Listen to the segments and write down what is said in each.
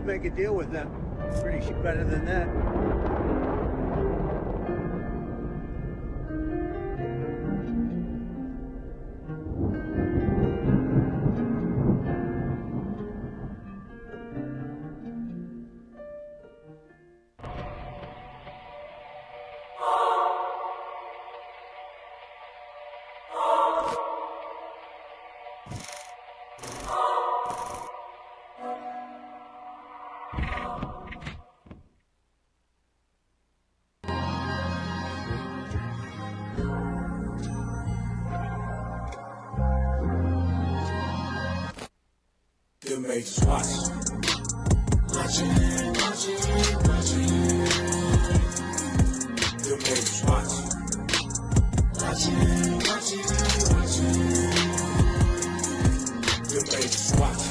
make a deal with them. Pretty sure better than that. The majors watching. The majors watching. The majors watching.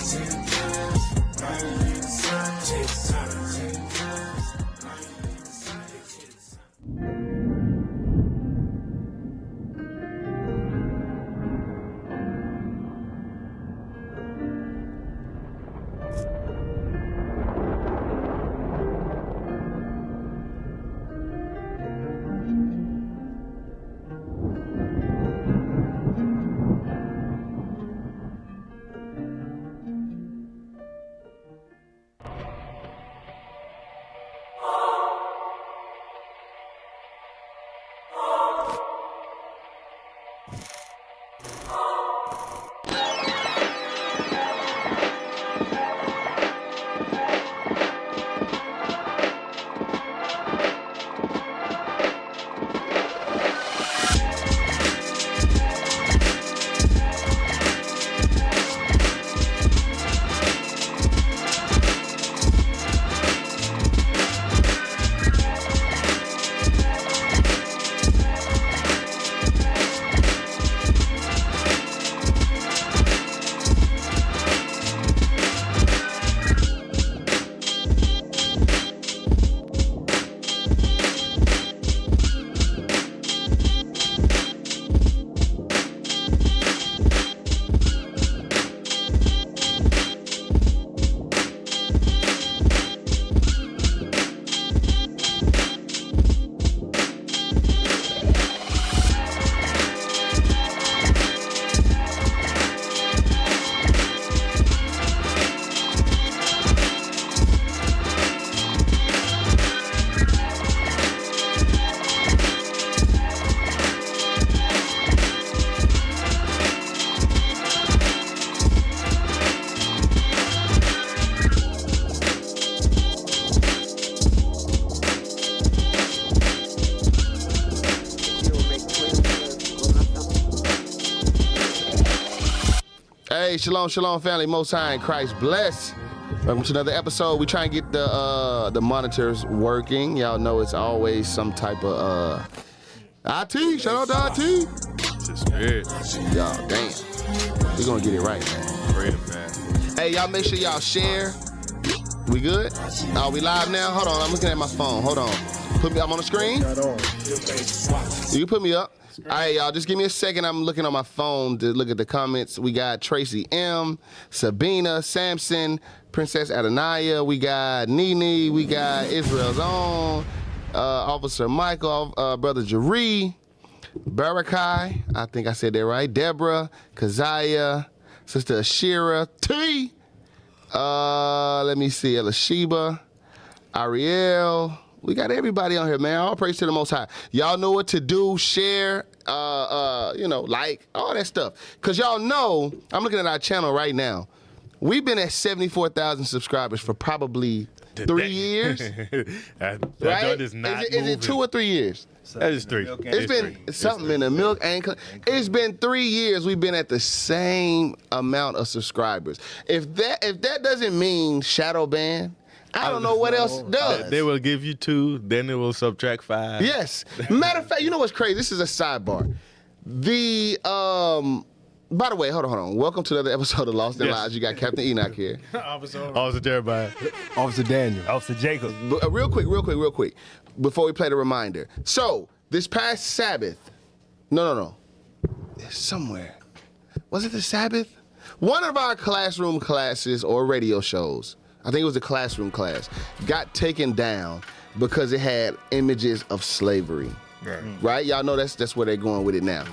Hey, shalom, shalom, family. Most High in Christ bless. Welcome to another episode. We try and get the monitors working. Y'all know it's always some type of IT. Shout out to IT. Just good. Y'all, damn. We're gonna get it right, man. Freedom, man. Hey, y'all make sure y'all share. We good? Are we live now? Hold on, I'm looking at my phone. Hold on. I'm on the screen. You can put me up. All right, y'all, just give me a second. I'm looking on my phone to look at the comments. We got Tracy M, Sabina, Samson, Princess Adonaiah. We got Nene. We got Israel's own, Officer Michael, Brother Jaree, Barakai. I think I said that right. Deborah, Keziah, Sister Ashira, T. Let me see, Elisheba, Ariel. We got everybody on here, man. All praise to the Most High. Y'all know what to do. Share, like, all that stuff. Because y'all know, I'm looking at our channel right now. We've been at 74,000 subscribers for probably 3 years. that right? is not Is it 2 or 3 years? That is 3. It's been something in the milk. It's been 3 years we've been at the same amount of subscribers. If that doesn't mean shadow ban, I don't know what else does. They will give you 2, then it will subtract 5. Yes. Matter of fact, you know what's crazy? This is a sidebar. By the way, hold on. Welcome to another episode of Lost in Lives. You got Captain Enoch here. Officer Jeremiah. Officer Daniel. Officer Jacob. Real quick, before we play the reminder. So, this past Sabbath, no. It's somewhere. Was it the Sabbath? One of our classroom classes or radio shows, I think it was a classroom class, got taken down because it had images of slavery. Right? Y'all know that's where they're going with it now.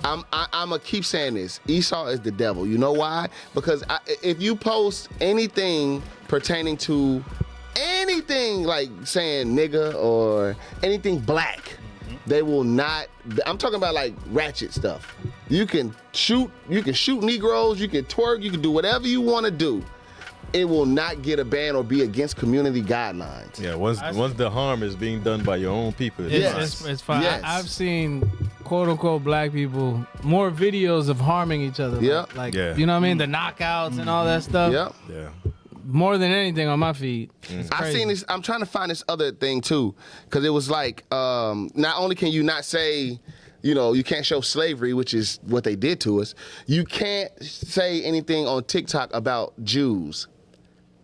I'm gonna keep saying this. Esau is the devil. You know why? Because if you post anything pertaining to anything like saying nigga or anything black, they will not. I'm talking about like ratchet stuff. You can shoot Negroes, you can twerk, you can do whatever you want to do. It will not get a ban or be against community guidelines. Yeah, once the harm is being done by your own people. It's fine. Yes. I've seen quote unquote black people more videos of harming each other. Yep. Like you know what I mean? The knockouts and all that stuff. Yep. Yeah. More than anything on my feed. I seen this. I'm trying to find this other thing too, because it was like, not only can you not say, you can't show slavery, which is what they did to us. You can't say anything on TikTok about Jews.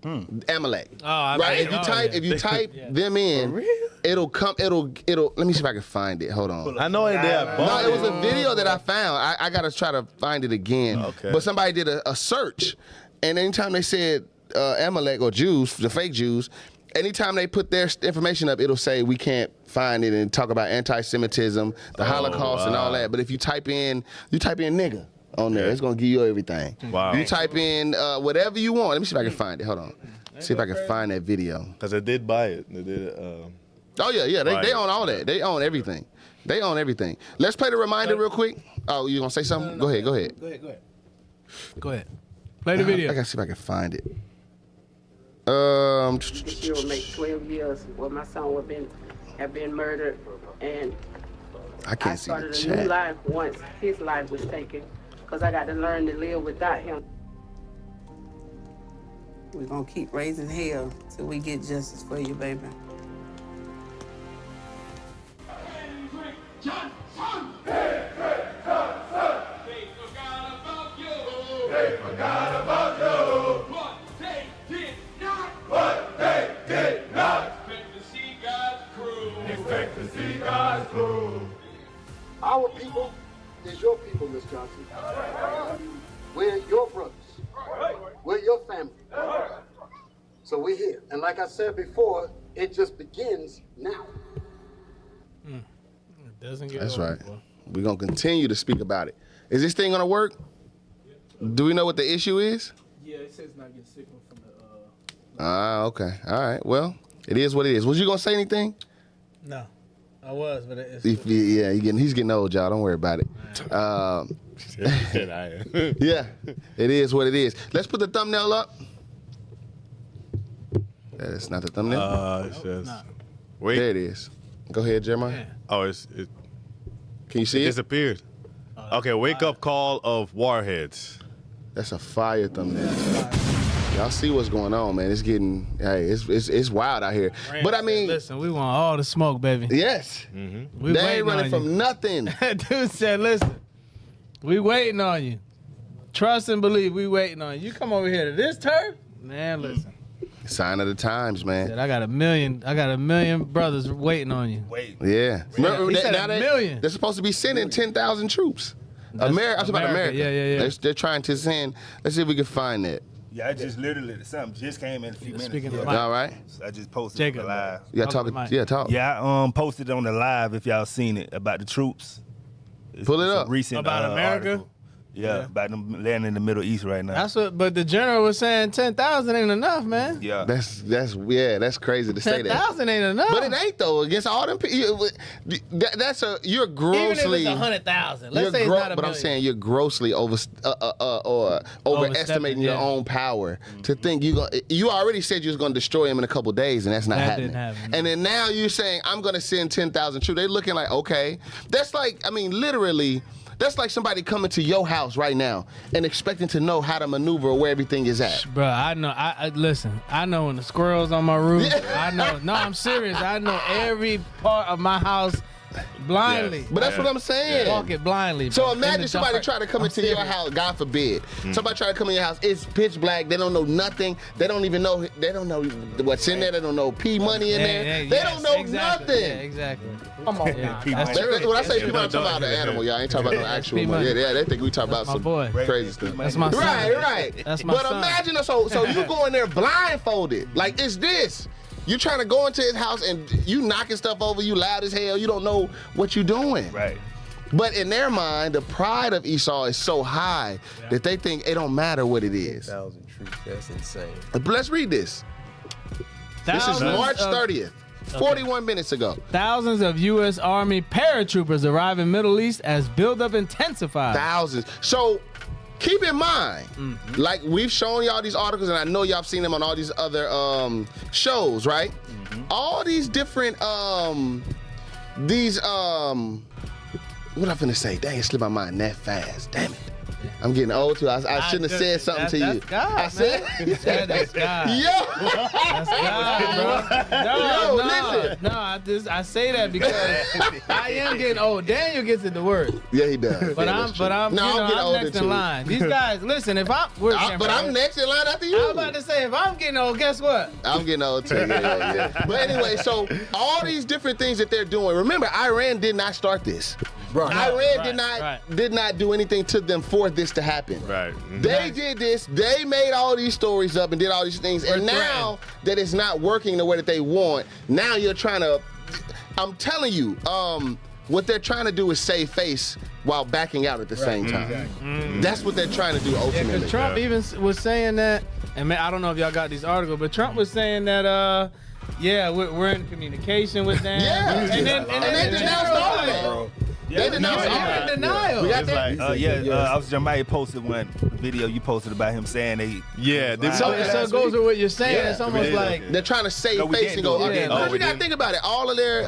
Amalek. Right? If you type them in, it'll come. It'll. Let me see if I can find it. Hold on. I know it there. No, it was a video that I found. I gotta try to find it again. Okay. But somebody did a search, and anytime they said Amalek or Jews, the fake Jews, anytime they put their information up, it'll say we can't find it and talk about anti-Semitism, the Holocaust, and all that. But if you type in nigga on there, it's gonna give you everything. Wow. You type in whatever you want. Let me see if I can find it. Hold on. See if I can find that video. Because they did buy it. They did. Oh yeah. They own all that. They own everything. They own everything. Let's play the reminder real quick. Oh, you gonna say something? Go ahead. Go ahead. Play the video. I gotta see if I can find it. This year will make 12 years where my son have been murdered, and I can't see the started a chat. new life once his life was taken, because I got to learn to live without him. We're gonna keep raising hell till we get justice for you, baby. Our people is your people, Miss Johnson. We're your brothers. We're your family. So we're here. And like I said before, it just begins now. It doesn't get That's over, right. boy. We're gonna continue to speak about it. Is this thing gonna work? Do we know what the issue is? Yeah, it says not get signal from the. Okay. All right. Well, it is what it is. Was you gonna say anything? No, I was, but it's. Yeah, he's getting old, y'all. Don't worry about it. Yeah, it is what it is. Let's put the thumbnail up. That's not the thumbnail. It says. There it is. Go ahead, Jeremiah. Yeah. Oh, it Can you see it? disappeared. Okay, wake up call of Warheads. That's a fire thumbnail. Y'all see what's going on, man. It's getting, it's wild out here. But I mean, Listen, we want all the smoke, baby. yes, We they ain't waiting running on from you. nothing. Dude said, listen, we waiting on you. Trust and believe we waiting on you. You come over here to this turf? Man, listen. Sign of the times, man. Said, I got a million brothers waiting on you. Yeah. Remember, He said a million. They're supposed to be sending 10,000 troops. That's I'm talking about America. America. Yeah. They're trying to send. Let's see if we can find that. Yeah, I just literally something just came in a few minutes Speaking ago. of Mike. All right. So I just posted Jacob. on the live. You got Talk talking. to Mike. Yeah, talk. Yeah, I posted on the live if y'all seen it about the troops. Pull it It's a up. Recent, About America? article. Yeah, about them landing in the Middle East right now. That's what. But the general was saying 10,000 ain't enough, man. yeah. That's crazy to say that. 10,000 ain't enough. But it ain't though. Against all them people, you're grossly. Even if it's 100,000. Let's say it's not a But I'm million. saying you're grossly overestimating your yeah. own power to think you already said you was gonna destroy him in a couple days, and that's not That happening. didn't happen. And then now you're saying I'm gonna send 10,000 troops. They're looking like, okay, that's like, I mean, literally. That's like somebody coming to your house right now and expecting to know how to maneuver or where everything is at. Bro, I know. Listen. I know when the squirrels on my roof. I know. No, I'm serious. I know every part of my house blindly. But that's what I'm saying. Walk it blindly. So bro. In imagine the somebody dark. try to come I'm into your serious. house, God forbid. Somebody try to come in your house, it's pitch black, they don't know nothing, they don't even know, they don't know what's in there, they don't know P money in there, they don't know exactly. nothing. Yeah, exactly. Come on, Yeah, now. that's true. When I say people, I'm talking about the animal, y'all. I ain't talking about no actual P money. money. Yeah, they think we talk about my some boy. crazy stuff. That's my son. Right. That's my But son. imagine, so you go in there blindfolded. Like, it's this. You trying to go into his house and you knocking stuff over, you loud as hell, you don't know what you doing. Right. But in their mind, the pride of Esau is so high that they think it don't matter what it is. 1,000 troops. That's insane. But let's read this. This is March 30th, 41 minutes ago. Thousands of U.S. Army paratroopers arrive in Middle East as buildup intensifies. Thousands. So keep in mind, like we've shown y'all these articles, and I know y'all have seen them on all these other shows, right? All these different what I'm finna say? Dang, it slipped my mind that fast. Damn it. I'm getting old too. I shouldn't have said something to you. That's God, I said, that's God. yo, That's God, bro. listen. I say that because I am getting old. Daniel gets it the worst. Yeah, he does. But I'm next in line. These guys, listen, if I'm next in line after you. I'm about to say, if I'm getting old, guess what? I'm getting old too. Yeah. But anyway, so all these different things that they're doing. Remember, Iran did not start this. Iran did not do anything to them for this to happen. Right. They did this. They made all these stories up and did all these things. And now that it's not working the way that they want, now you're trying to. I'm telling you, what they're trying to do is save face while backing out at the same time. Exactly. That's what they're trying to do ultimately. Because Trump even was saying that, and man, I don't know if y'all got these articles, but Trump was saying that, we're in communication with them. Yeah. And then they denounced all of that. They denounced all of that. Denial. We got that? I was Jermaine posted one video you posted about him saying they. Yeah. So it goes with what you're saying. It's almost like they're trying to save face and go again. Because you gotta think about it. All of their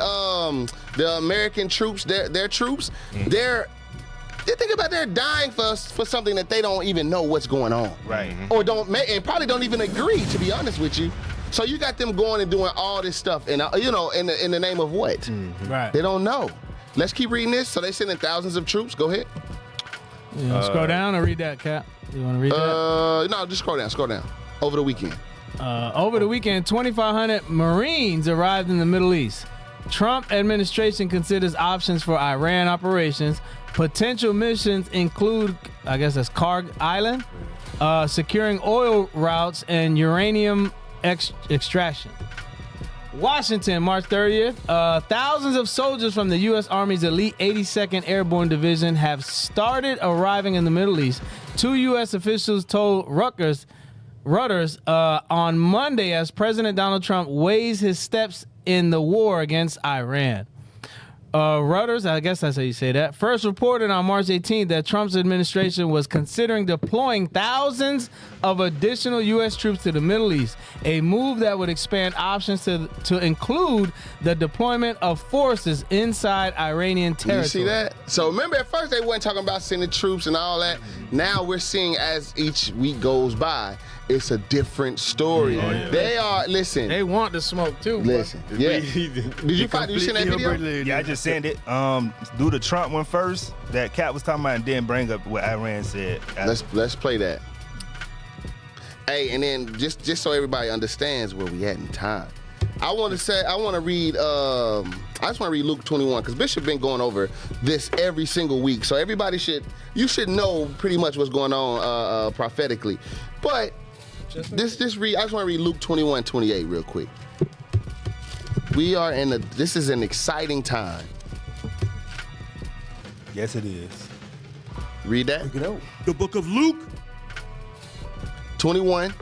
the American troops, their troops, they think about they're dying for something that they don't even know what's going on. Right. Or and probably don't even agree, to be honest with you. So you got them going and doing all this stuff, and in the name of what? Right. They don't know. Let's keep reading this. So they sending thousands of troops. Go ahead. You want to scroll down or read that, Cap? You want to read that? No, just scroll down. Over the weekend. Over the weekend, 2,500 Marines arrived in the Middle East. Trump administration considers options for Iran operations. Potential missions include, I guess that's Karg Island, securing oil routes and uranium extraction. Washington, March 30th. Thousands of soldiers from the U.S. Army's elite 82nd Airborne Division have started arriving in the Middle East. 2 U.S. officials told Reuters on Monday as President Donald Trump weighs his steps in the war against Iran. Reuters, I guess that's how you say that, first reported on March 18th that Trump's administration was considering deploying thousands of additional U.S. troops to the Middle East, a move that would expand options to include the deployment of forces inside Iranian territory. You see that? So remember, at first they weren't talking about sending troops and all that. Now we're seeing as each week goes by, it's a different story. They are, listen. They want the smoke too. Listen, yeah. Did you see that video? Yeah, I just sent it. Do the Trump one first that Cat was talking about, and then bring up what Iran said. Let's play that. Hey, and then just so everybody understands where we at in time, I want to read Luke 21 because Bishop been going over this every single week, so everybody should know pretty much what's going on prophetically. But I just want to read Luke 21:28 real quick. We are this is an exciting time. Yes, it is. Read that. The book of Luke. 21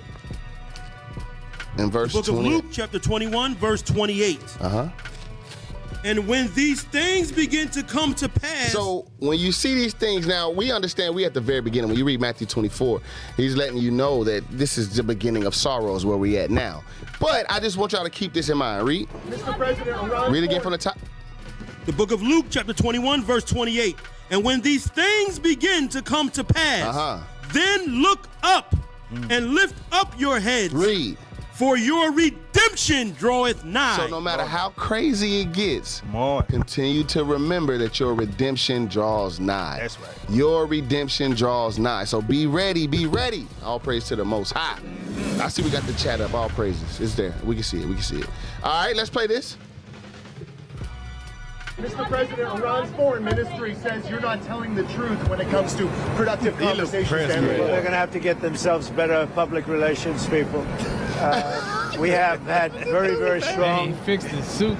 and verse 28. The book of Luke, chapter 21, verse 28. And when these things begin to come to pass. So when you see these things, now we understand we at the very beginning. When you read Matthew 24, he's letting you know that this is the beginning of sorrows where we at now. But I just want y'all to keep this in mind. Read. Mr. President, read again from the top. The book of Luke, chapter 21, verse 28. And when these things begin to come to pass, then look up and lift up your heads. Read. for your redemption draweth nigh. So no matter how crazy it gets, Come on. continue to remember that your redemption draws nigh. That's right. Your redemption draws nigh. So be ready, be ready. All praise to the Most High. I see we got the chat up. All praises. It's there. We can see it. We can see it. All right, let's play this. Mr. President, Iran's foreign ministry says you're not telling the truth when it comes to productive conversations. They're going to have to get themselves better public relations people. We have had very, very strong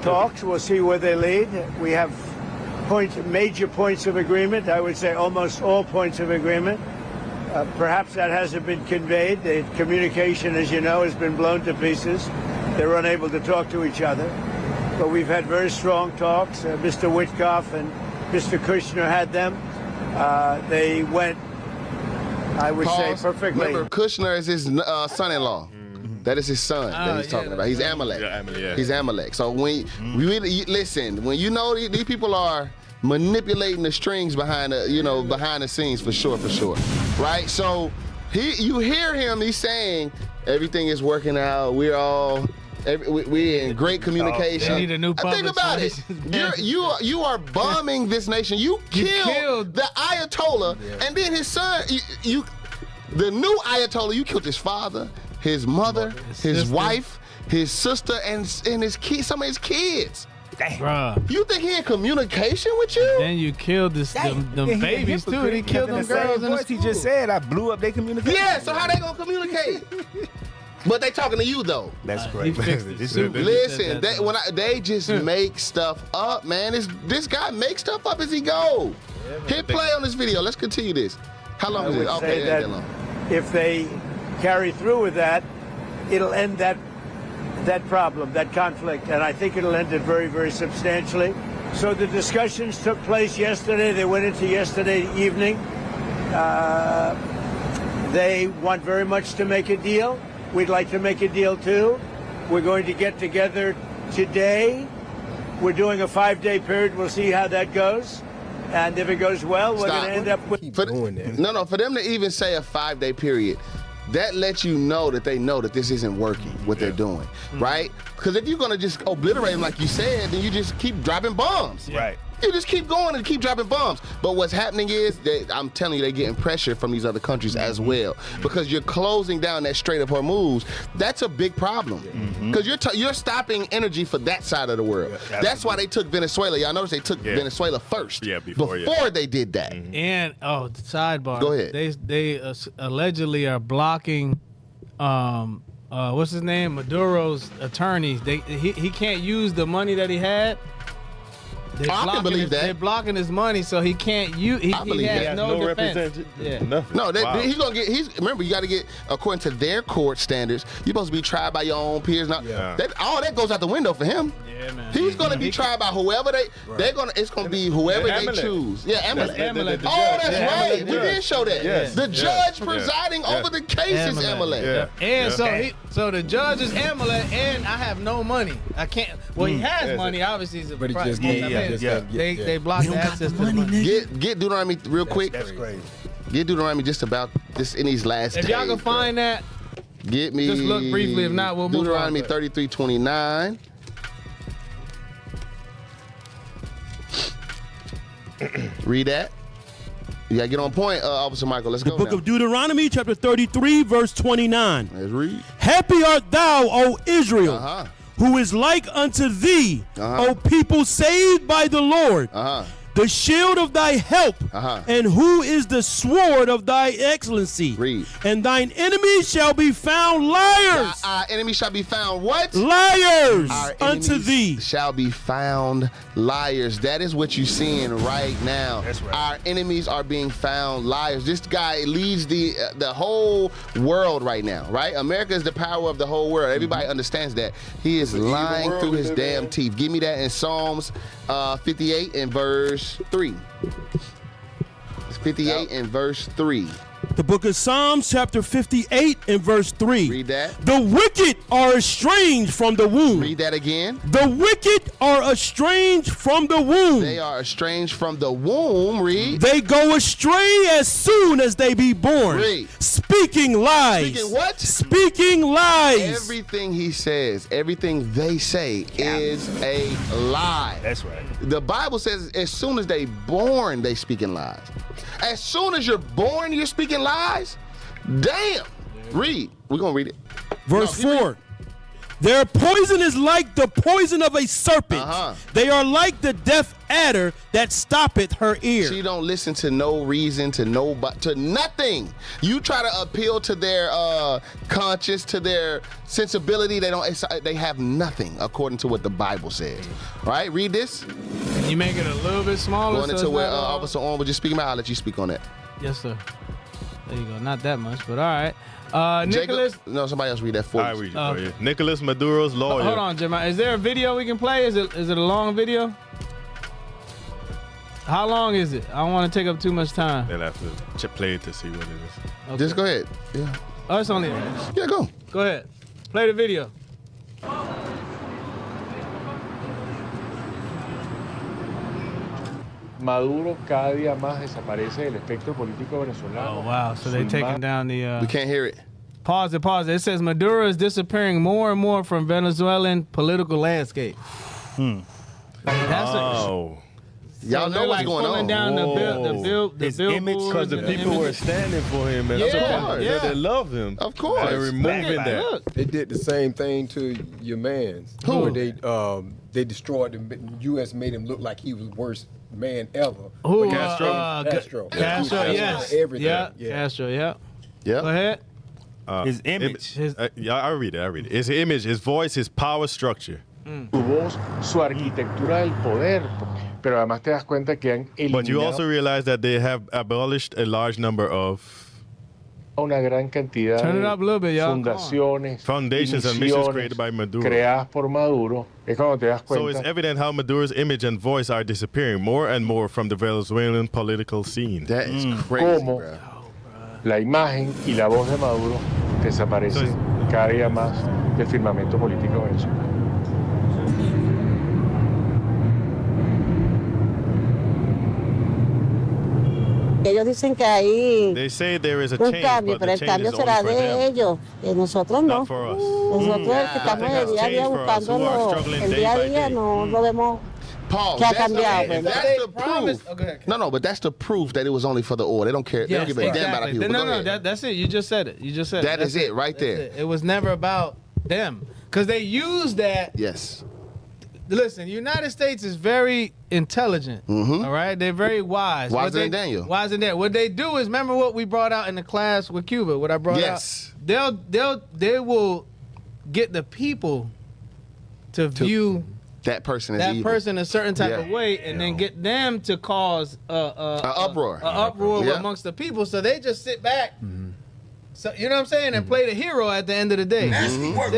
talks. We'll see where they lead. We have major points of agreement. I would say almost all points of agreement. Perhaps that hasn't been conveyed. The communication, as you know, has been blown to pieces. They're unable to talk to each other. But we've had very strong talks. Mr. Witkoff and Mr. Kushner had them. They went, I would say, perfectly. Remember, Kushner is his son-in-law. That is his son that he's talking about. He's Amalek. He's Amalek. So when listen, when you know these people are manipulating the strings behind the, behind the scenes for sure, right? So you hear him. He's saying everything is working out. We're in great communication. They need a new Think about it. You are bombing this nation. You killed the Ayatollah, and then his son. The new Ayatollah. You killed his father, his mother, his wife, his sister, and his kids. Some of his kids. Bruh. You think he in communication with you? Then you killed them babies too. He killed them girls in the He just said I blew up their communication. Yeah. So how they gonna communicate? But they talking to you though. That's great. Listen, they just make stuff up, man. This guy makes stuff up as he go. Hit play on this video. Let's continue this. How long is it? Okay, that long. If they carry through with that, it'll end that problem, that conflict, and I think it'll end it very, very substantially. So the discussions took place yesterday. They went into yesterday evening. They want very much to make a deal. We'd like to make a deal too. We're going to get together today. We're doing a 5-day period. We'll see how that goes. And if it goes well, we're going to end up with... For them to even say a 5-day period, that lets you know that they know that this isn't working, what they're doing, right? Because if you're going to just obliterate them like you said, then you just keep dropping bombs. Right. You just keep going and keep dropping bombs. But what's happening is that I'm telling you, they're getting pressure from these other countries as well, because you're closing down that Strait of Hormuz. That's a big problem, because you're stopping energy for that side of the world. That's why they took Venezuela. Y'all notice they took Venezuela first. Before they did that. And sidebar. Go ahead. They allegedly are blocking. What's his name? Maduro's attorneys. He can't use the money that he had. I can believe that. They're blocking his money, so he can't use. He has no defense. No, he's gonna get. Remember, you got to get according to their court standards. You're supposed to be tried by your own peers. Now, all that goes out the window for him. Yeah, man. He's gonna be tried by whoever they're gonna. It's gonna be whoever they choose. Yeah, Amalek. Oh, that's right. We did show that. Yes. The judge presiding over the case is Amalek. And so the judge is Amalek, and I have no money. I can't. Well, he has money. Obviously, he's a They block the access to the money. Get Deuteronomy real quick. That's crazy. Get Deuteronomy just about this in these last days. If y'all can find that, get me. just look briefly. If not, we'll move on. Deuteronomy 33:29. Read that. You gotta get on point, Officer Michael. Let's go. The book of Deuteronomy, chapter 33, verse 29. Let's read. Happy art thou, O Israel, who is like unto thee, O people saved by the Lord, the shield of thy help, and who is the sword of thy excellency. Read. And thine enemies shall be found liars. Our enemies shall be found what? Liars Our unto thee. Shall be found liars. That is what you're seeing right now. That's right. Our enemies are being found liars. This guy leads the whole world right now, right? America is the power of the whole world. Everybody understands that. He is lying through his damn teeth. Give me that in Psalms 58 and verse 3. It's 58 and verse 3. The book of Psalms, chapter 58 and verse 3. Read that. The wicked are estranged from the womb. Read that again. The wicked are estranged from the womb. They are estranged from the womb. Read. They go astray as soon as they be born. Read. Speaking lies. Speaking what? Speaking lies. Everything he says, everything they say is a lie. That's right. The Bible says as soon as they born, they speaking lies. As soon as you're born, you're speaking lies? Damn. Read. We're going to read it. Verse 4. Their poison is like the poison of a serpent. They are like the deaf adder that stoppeth her ear. She don't listen to no reason, to nothing. You try to appeal to their conscience, to their sensibility. They have nothing according to what the Bible says. All right, read this. Can you make it a little bit smaller? Going into where Officer Orn was just speaking about. I'll let you speak on that. Yes, sir. There you go. Not that much, but all right. Nicholas. No, somebody else read that for I read it for you. Nicolas Maduro's lawyer. Hold on, Jeremiah. Is there a video we can play? Is it a long video? How long is it? I don't want to take up too much time. They'll have to play it to see what it is. Okay. Just go ahead. Yeah. Oh, it's only. Yeah, go. Go ahead. Play the video. Maduro cada día más desaparece del espectro político venezolano. Oh, wow. So they're taking down the... We can't hear it. Pause it. It says Maduro is disappearing more and more from Venezuelan political landscape. Y'all know what's going on. Down the billboard. Because the people were standing for him, and they love him. Of course. They're removing that. They did the same thing to your mans. Who? They destroyed him. The U.S. made him look like he was the worst man ever. Who? Castro. Castro, yes. Everything. Yeah. Castro, yeah. Yeah. Go ahead. His image. I read it. His image, his voice, his power structure. Su voz, su arquitectura del poder. Pero además te das cuenta que han eliminado. But you also realize that they have abolished a large number of una gran cantidad de fundaciones, foundations and missions created by Maduro. Creadas por Maduro. Es cuando te das cuenta. So it's evident how Maduro's image and voice are disappearing more and more from the Venezuelan political scene. That is crazy, bro. La imagen y la voz de Maduro desaparece cada día más del firmamento político venezolano. Ellos dicen que hay They say there is a un change, cambio, but pero the el change cambio is será only for de them. ellos, de nosotros no. Not for us. Nosotros el que estamos I think el día a día that's changed for us, who are buscándolo, struggling el day día a by día day. no lo vemos Paul, que ha cambiado. that's the proof. No, but that's the proof that it was only for the oil. They don't care. They don't give a damn about our people. No, that's it. You just said it. That is it right there. It was never about them. Because they use that. Yes. Listen, the United States is very intelligent. All right? They're very wise. Wiser than Daniel. Wiser than Daniel. What they do is, remember what we brought out in the class with Cuba, what I brought out? They will get the people to view that person as that evil. person a certain type of way, and then get them to cause an uproar amongst the people. So they just sit back. So you know what I'm saying, and play the hero at the end of the day. Nasty work,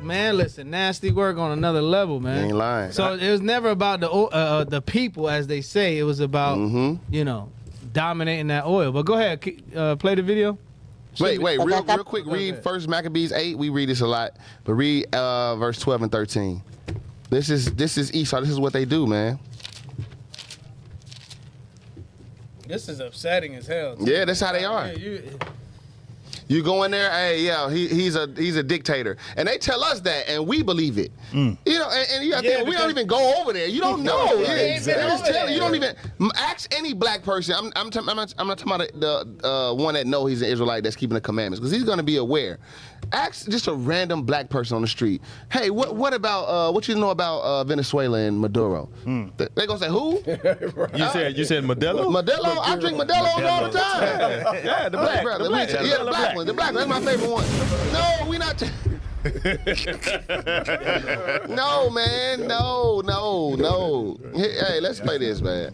man. Listen, nasty work on another level, man. You ain't lying. So it was never about the people, as they say. It was about dominating that oil. But go ahead, play the video. Wait, real quick. Read First Maccabees 8. We read this a lot, but read verse 12 and 13. This is Esau. This is what they do, man. This is upsetting as hell. Yeah, that's how they are. You go in there, hey, yeah, he's a dictator, and they tell us that, and we believe it. You know, and you think we don't even go over there. You don't know. You don't even ask any black person. I'm not talking about the one that know he's an Israelite that's keeping the commandments, because he's going to be aware. Ask just a random black person on the street. Hey, what about what you know about Venezuela and Maduro? They gonna say who? You said Modelo? Modelo. I drink Modelo's all the time. Yeah, the black one. The black one. That's my favorite one. No, we not. No, man. No. Hey, let's play this, man.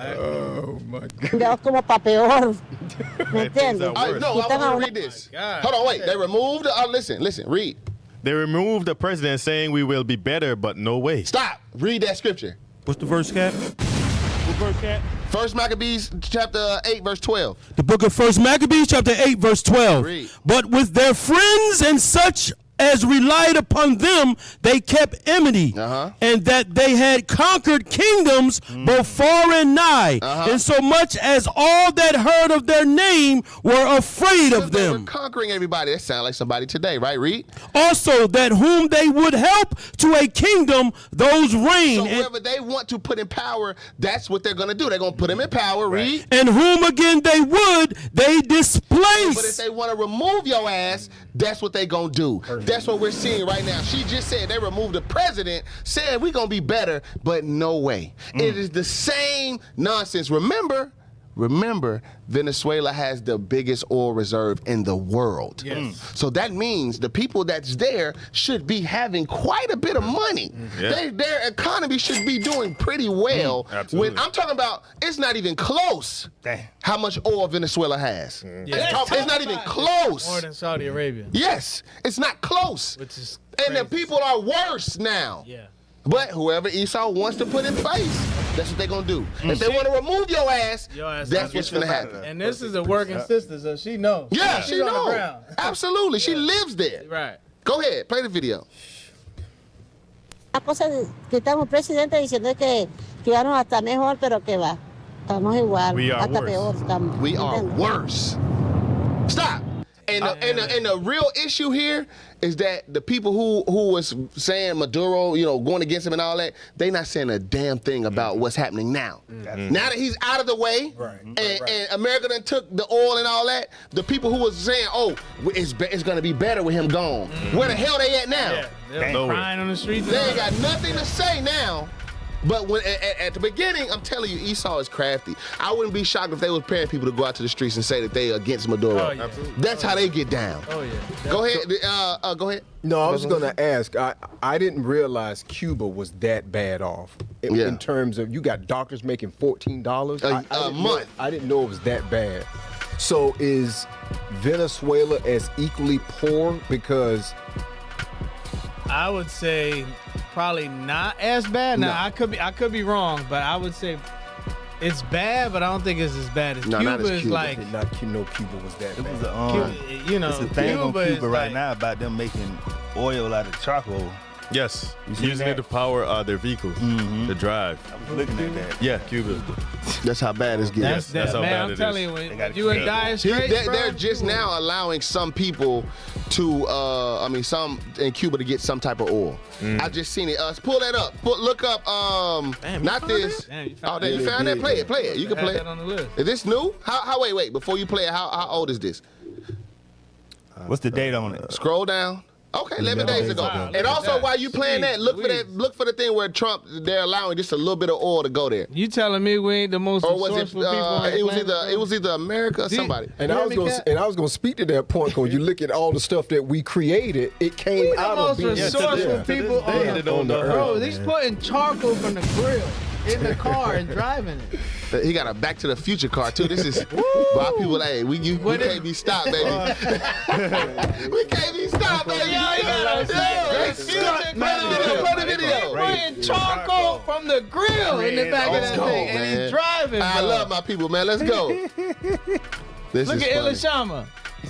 Oh, my God. Veo como pa' peor. ¿Me entiendes? No, I want to read this. Hold on, wait. They removed. Listen. Read. They removed the president saying we will be better, but no way. Stop. Read that scripture. What's the verse, Cap? What verse, Cap? First Maccabees chapter 8 verse 12. The book of First Maccabees chapter 8 verse 12. Read. But with their friends and such as relied upon them, they kept enmity, and that they had conquered kingdoms both far and nigh, and so much as all that heard of their name were afraid of They them. were conquering everybody. That sounds like somebody today, right? Read. Also, that whom they would help to a kingdom, those reign. So whoever they want to put in power, that's what they're going to do. They're going to put him in power. Read. And whom again they would, they displace. But if they want to remove your ass, that's what they going to do. That's what we're seeing right now. She just said they removed the president, said we're going to be better, but no way. It is the same nonsense. Remember, Venezuela has the biggest oil reserve in the world. Yes. So that means the people that's there should be having quite a bit of money. Their economy should be doing pretty well. When I'm talking about, it's not even close how much oil Venezuela has. It's not even close. More than Saudi Arabia. Yes, it's not close. Which is and the people are worse now. Yeah. But whoever Esau wants to put in place, that's what they're going to do. If they want to remove your ass, that's what's going to happen. And this is a working sister, so she knows. Yeah, She's she on the knows. ground. Absolutely. She lives there. Right. Go ahead. Play the video. La cosa de que estamos presidente diciendo que íbamos a estar mejor, pero que va. Estamos igual. We are hasta worse. peor estamos. We are ¿Entiendes? worse. Stop. And the real issue here is that the people who was saying Maduro, going against him and all that, they not saying a damn thing about what's happening now. Now that he's out of the way, and America done took the oil and all that, the people who was saying, oh, it's going to be better with him gone. Where the hell they at now? They're crying on the streets. They ain't got nothing to say now. But when at the beginning, I'm telling you, Esau is crafty. I wouldn't be shocked if they was paying people to go out to the streets and say that they against Maduro. Oh, yeah. That's how they get down. Oh, yeah. Go ahead. Go ahead. No, I was going to ask. I didn't realize Cuba was that bad off in terms of you got doctors making $14 a month. I didn't know it was that bad. So is Venezuela as equally poor? Because I would say probably not as bad. Now I could be wrong, but I would say it's bad, but I don't think it's as bad as Cuba. Not as is Cuba. like Cuba was that bad. It was it's a thing on Cuba right now about them making oil out of charcoal. Yes, using it to power their vehicles, to drive. I was looking at that. Yeah, Cuba. That's how bad it's getting. That's how bad I'm it is. telling you, when you in dire straits, They're just now allowing some people to, some in Cuba to get some type of oil. I just seen it. Pull that up. Look up. Not this. Damn, You found that? Play it. You can play it. that on the list. Is this new? How? Wait. Before you play it, how old is this? What's the date on it? Scroll down. Okay, 11 days ago. Wow, And also, while you playing that, look for the thing where Trump, they're allowing just a little bit of oil to go there. You telling me we ain't the most Or was it? resourceful people on the planet? It was either America or somebody. And I was going to speak to that point because you look at all the stuff that we created, it came We out the of most being resourceful people on the earth. Bro, he's putting charcoal from the grill in the car and driving it. He got a Back to the Future car too. This is why people. Hey, we can't be stopped, baby. We can't be stopped, baby. Play the video. Putting charcoal from the grill in the back of that thing, and he's driving. I bro. love my people, man. Let's go. This Look is at funny.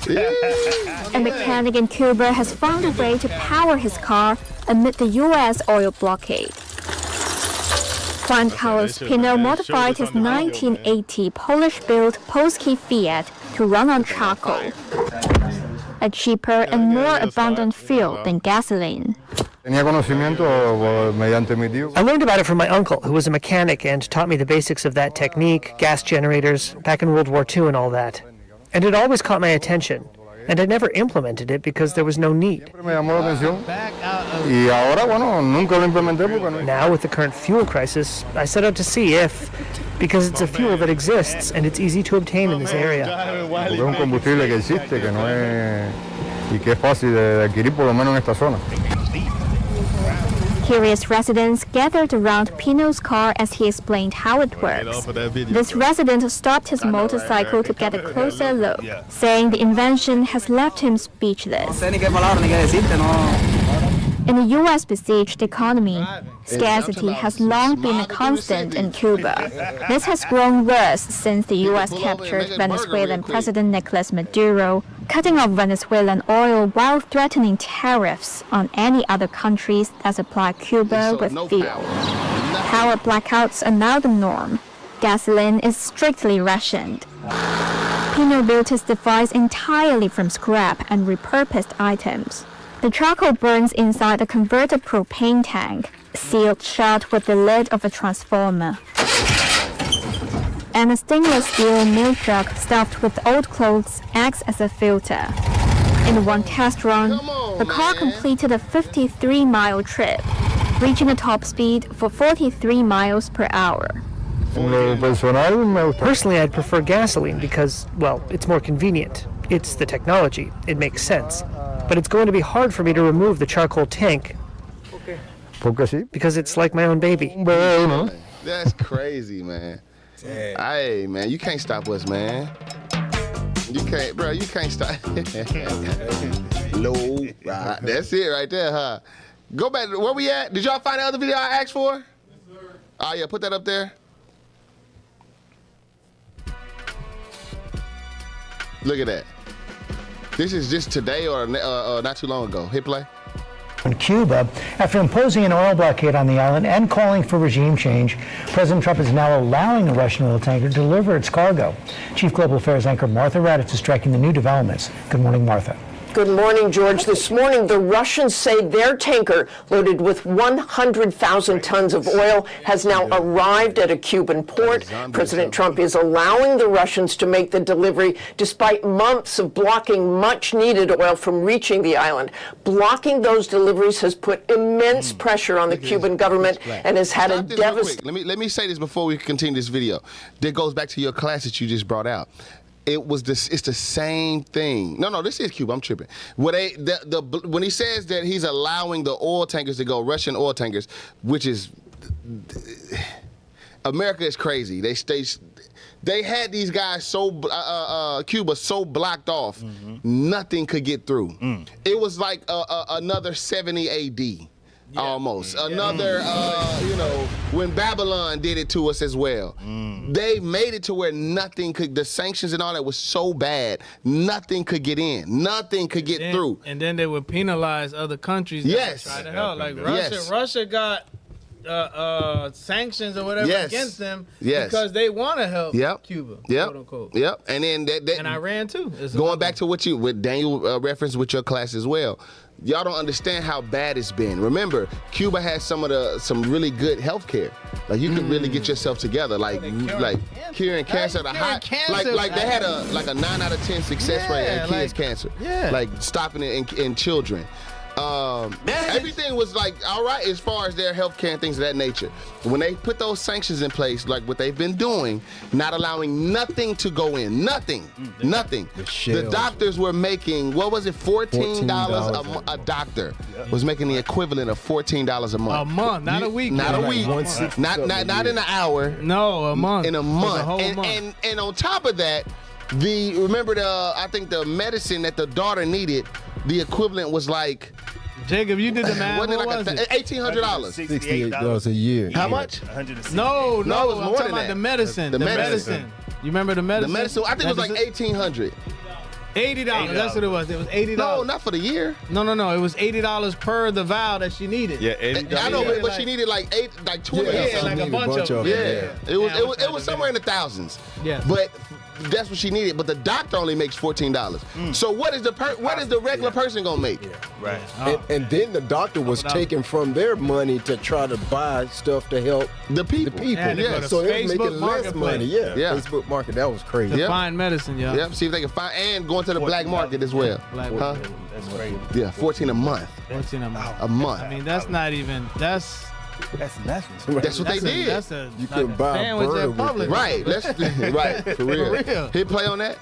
Elishama. A mechanic in Cuba has found a way to power his car amid the U.S. oil blockade. Juan Carlos Pino modified his 1980 Polish-built Polski Fiat to run on charcoal, a cheaper and more abundant fuel than gasoline. I learned about it from my uncle, who was a mechanic and taught me the basics of that technique, gas generators, back in World War II and all that. And it always caught my attention. And I never implemented it because there was no need. Now, with the current fuel crisis, I set out to see if, because it's a fuel that exists and it's easy to obtain in this area. Curious residents gathered around Pino's car as he explained how it works. This resident stopped his motorcycle to get a closer look, saying the invention has left him speechless. In the U.S. besieged economy, scarcity has long been a constant in Cuba. This has grown worse since the U.S. captured Venezuelan President Nicolas Maduro, cutting off Venezuelan oil while threatening tariffs on any other countries that supply Cuba with fuel. Power blackouts are now the norm. Gasoline is strictly rationed. Pino built his device entirely from scrap and repurposed items. The charcoal burns inside a converted propane tank, sealed shut with the lid of a transformer. And a stainless steel milk jug stuffed with old clothes acts as a filter. In one test run, the car completed a 53-mile trip, reaching a top speed for 43 miles per hour. Personally, I'd prefer gasoline because, well, it's more convenient. It's the technology. It makes sense. But it's going to be hard for me to remove the charcoal tank because it's like my own baby. That's crazy, man. Hey, man, you can't stop us, man. You can't, bro. You can't stop. Low. That's it right there, huh? Go back. Where we at? Did y'all find the other video I asked for? Yes, sir. Oh, yeah, put that up there. Look at that. This is just today or not too long ago. Hit play. In Cuba, after imposing an oil blockade on the island and calling for regime change, President Trump is now allowing the Russian oil tanker to deliver its cargo. Chief Global Affairs anchor Martha Raddatz is tracking the new developments. Good morning, Martha. Good morning, George. This morning, the Russians say their tanker, loaded with 100,000 tons of oil, has now arrived at a Cuban port. President Trump is allowing the Russians to make the delivery despite months of blocking much-needed oil from reaching the island. Blocking those deliveries has put immense pressure on the Cuban government and has had a devastating... Let me say this before we continue this video. That goes back to your class that you just brought out. It's the same thing. No, this is Cuba. I'm tripping. When he says that he's allowing the oil tankers to go, Russian oil tankers, which is America is crazy. They had these guys Cuba so blocked off, nothing could get through. It was like another 70 AD. Yeah. Almost. Another, when Babylon did it to us as well. They made it to where nothing could, the sanctions and all that was so bad, nothing could get in. Nothing could get through. And then they would penalize other countries that try to help. Like Russia got sanctions or whatever against them because they want to help Cuba, quote unquote. Yep. And then and Iran too. Going back to what Daniel referenced with your class as well. Y'all don't understand how bad it's been. Remember, Cuba has some really good health care. Like you can really get yourself together. Like curing cancer at a high, like they had a 9 out of 10 success rate at kids cancer. Yeah. Like stopping it in children. Everything was like all right as far as their health care and things of that nature. When they put those sanctions in place, like what they've been doing, not allowing nothing to go in, nothing. The doctors were making, what was it, $14 a doctor was making the equivalent of $14 a month. A month, not a week. Not a week. Not in an hour. No, a month. In a month. A whole month. And on top of that, I think the medicine that the daughter needed, the equivalent was like, Jacob, you did the math. What was it? $1,800. $68 a year. How much? No, it was more I'm talking about the medicine. The medicine. You remember the medicine? The medicine. I think it was like $1,800. $80. That's what it was. It was $80. No, not for the year. No. It was $80 per the vial that she needed. Yeah, $80. I know, but she needed like 20. Yeah, like a bunch of them. Yeah. It was somewhere in the thousands. Yeah. But that's what she needed. But the doctor only makes $14. So what is the regular person gonna make? Yeah. Right. And then the doctor was taking from their money to try to buy stuff to help the people. So they were making less money. Yeah. Facebook market, that was crazy. To find medicine, y'all. Yep. See if they can find, and going to the black market as well. Black market. That's crazy. Yeah, 14 a month. 14 a month. A month. I mean, that's not even. That's nothing. That's what they did. You couldn't buy a burger with it. Right. Right. For real. Hit play on that.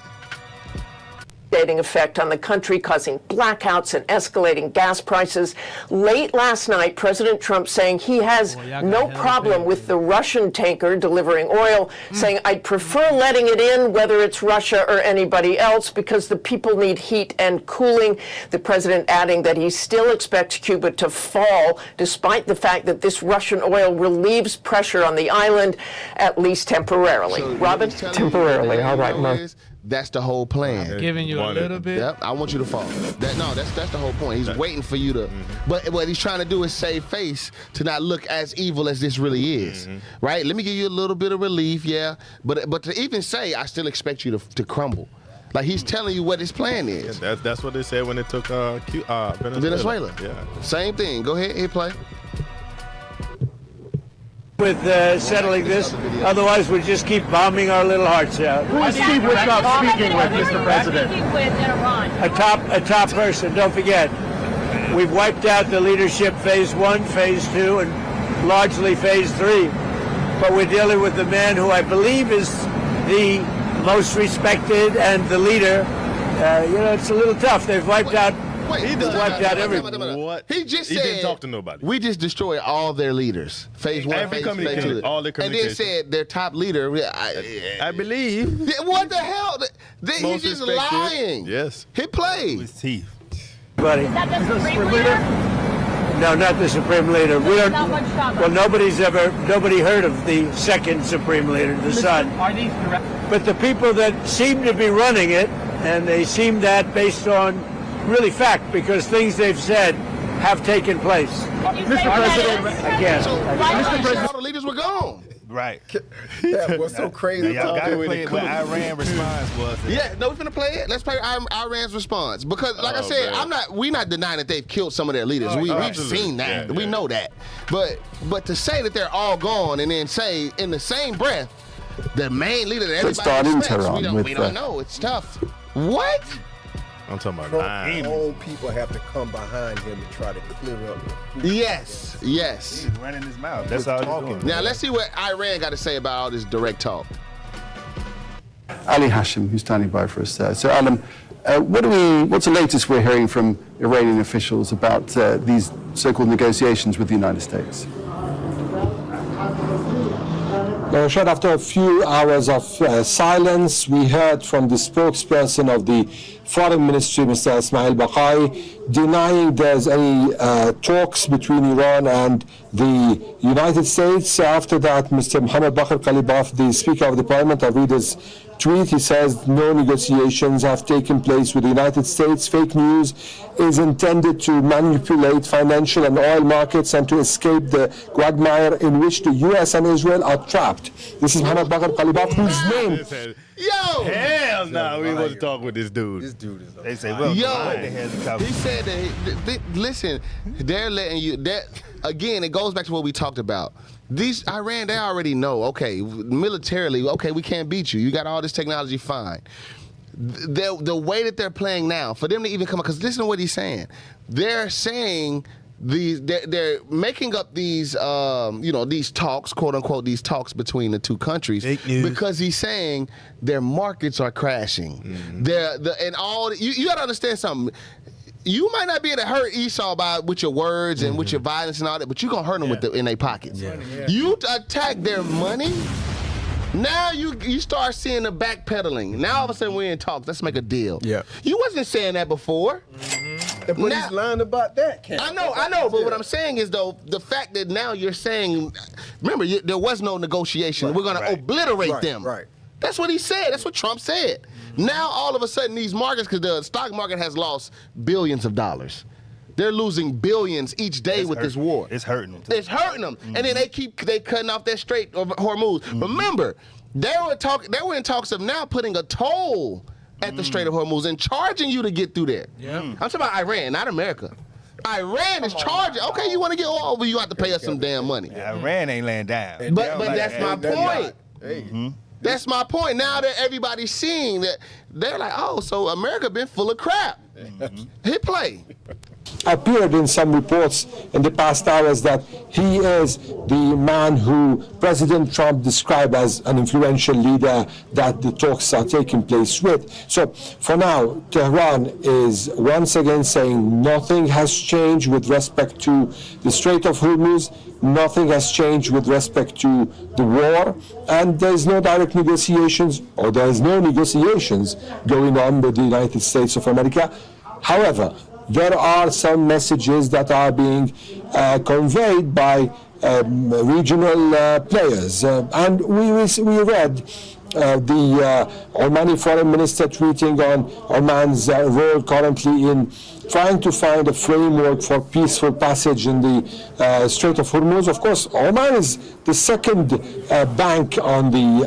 devastating effect on the country, causing blackouts and escalating gas prices. Late last night, President Trump saying he has no problem with the Russian tanker delivering oil, saying, I'd prefer letting it in, whether it's Russia or anybody else, because the people need heat and cooling. The president adding that he still expects Cuba to fall, despite the fact that this Russian oil relieves pressure on the island, at least temporarily. So Robin? Temporarily, all right, Mark. That's the whole plan. Giving you a little bit. Yep, I want you to fall. That's the whole point. He's waiting for you to. But what he's trying to do is save face to not look as evil as this really is, right? Let me give you a little bit of relief, yeah. But to even say, I still expect you to crumble. Like he's telling you what his plan is. Yeah, that's what they said when they took Venezuela. Yeah. Same thing. Go ahead, hit play. With settling this, otherwise we'll just keep bombing our little hearts out. Who is Steve Witkoff speaking with, Mr. President? A top person. Don't forget, we've wiped out the leadership phase 1, phase 2, and largely phase 3. But we're dealing with the man who I believe is the most respected and the leader. It's a little tough. They've wiped out. He wiped out everything. What? He just said. He didn't talk to nobody. We just destroyed all their leaders. Phase 1, phase 2. All their communication. And then said their top leader. I believe. What the hell? He's just lying. Yes. Hit play. His teeth. Buddy. Is that the Supreme Leader? No, not the Supreme Leader. We don't. Well, nobody heard of the second Supreme Leader, the son. Are these direct? But the people that seem to be running it, and they seem that based on really fact, because things they've said have taken place. Mr. President, again. Mr. President, all the leaders were gone. Right. Yeah, what's so crazy Y'all about gotta play it, what Iran response was. Yeah, no, we're finna play it. Let's play Iran's response. Because, like I said, we're not denying that they've killed some of their leaders. We've seen that. We know that. But to say that they're all gone and then say in the same breath, the main leader that everybody respects, we don't know. It's tough. What? I'm talking about Trump's own people have to come behind him and try to clear up. Yes. He's running his mouth. That's all he's doing. Now let's see what Iran got to say about all this direct talk. Ali Hashim, who's standing by for us there. So, Alan, what's the latest we're hearing from Iranian officials about these so-called negotiations with the United States? After a few hours of silence, we heard from the spokesperson of the Foreign Ministry, Mr. Ismail Baqai, denying there's any talks between Iran and the United States. After that, Mr. Mohammad Bakr Kalibaf, the Speaker of the Parliament, I read his tweet. He says no negotiations have taken place with the United States. Fake news is intended to manipulate financial and oil markets and to escape the quagmire in which the U.S. and Israel are trapped. This is Mohammad Bakr Kalibaf, whose name... Yo! Hell no, we want to talk with this dude. This dude is... They say, well, he said that, listen, they're letting you... Again, it goes back to what we talked about. These Iran, they already know, okay, militarily, okay, we can't beat you. You got all this technology, fine. The way that they're playing now, for them to even come up, because listen to what he's saying. They're saying they're making up these these talks, quote unquote, these talks between the two countries, because he's saying their markets are crashing. You got to understand something. You might not be able to hurt Esau with your words and with your violence and all that, but you're gonna hurt them in their pockets. You attack their money. Now you start seeing the backpedaling. Now all of a sudden we're in talks. Let's make a deal. Yeah. You wasn't saying that before. But he's lying about that. I know. But what I'm saying is, though, the fact that now you're saying, remember, there was no negotiation. We're gonna obliterate them. Right. That's what he said. That's what Trump said. Now all of a sudden these markets, because the stock market has lost billions of dollars. They're losing billions each day with this war. It's hurting them. It's hurting them. And then they cutting off their Strait of Hormuz. Remember, they were in talks of now putting a toll at the Strait of Hormuz and charging you to get through there. I'm talking about Iran, not America. Iran is charging. Okay, you want to get oil, but you have to pay us some damn money. Iran ain't laying down. But that's my point. That's my point. Now that everybody's seeing that, they're like, oh, so America been full of crap. Hit play. appeared in some reports in the past hours that he is the man who President Trump described as an influential leader that the talks are taking place with. So for now, Tehran is once again saying nothing has changed with respect to the Strait of Hormuz, nothing has changed with respect to the war, and there's no direct negotiations, or there's no negotiations going on with the United States of America. However, there are some messages that are being conveyed by regional players. And we read the Omani foreign minister tweeting on Oman's role currently in trying to find a framework for peaceful passage in the Strait of Hormuz. Of course, Oman is the second bank on the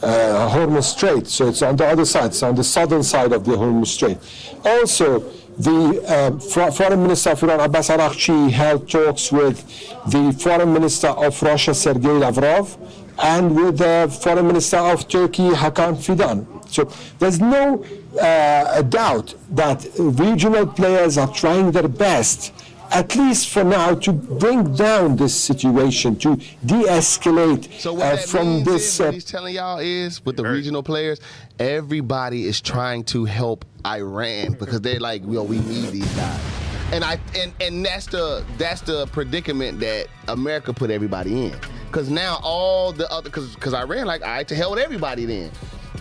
Hormuz Strait, so it's on the other side, it's on the southern side of the Hormuz Strait. Also, the Foreign Minister of Iran, Abbas Araghchi, held talks with the Foreign Minister of Russia, Sergei Lavrov, and with the Foreign Minister of Turkey, Hakan Fidan. So there's no doubt that regional players are trying their best, at least for now, to bring down this situation, to de-escalate So what that from means this. is, what he's telling y'all is, with the regional players, everybody is trying to help Iran because they're like, yo, we need these guys. And that's the predicament that America put everybody in. Because now all the other, because Iran like, all right, to hell with everybody then,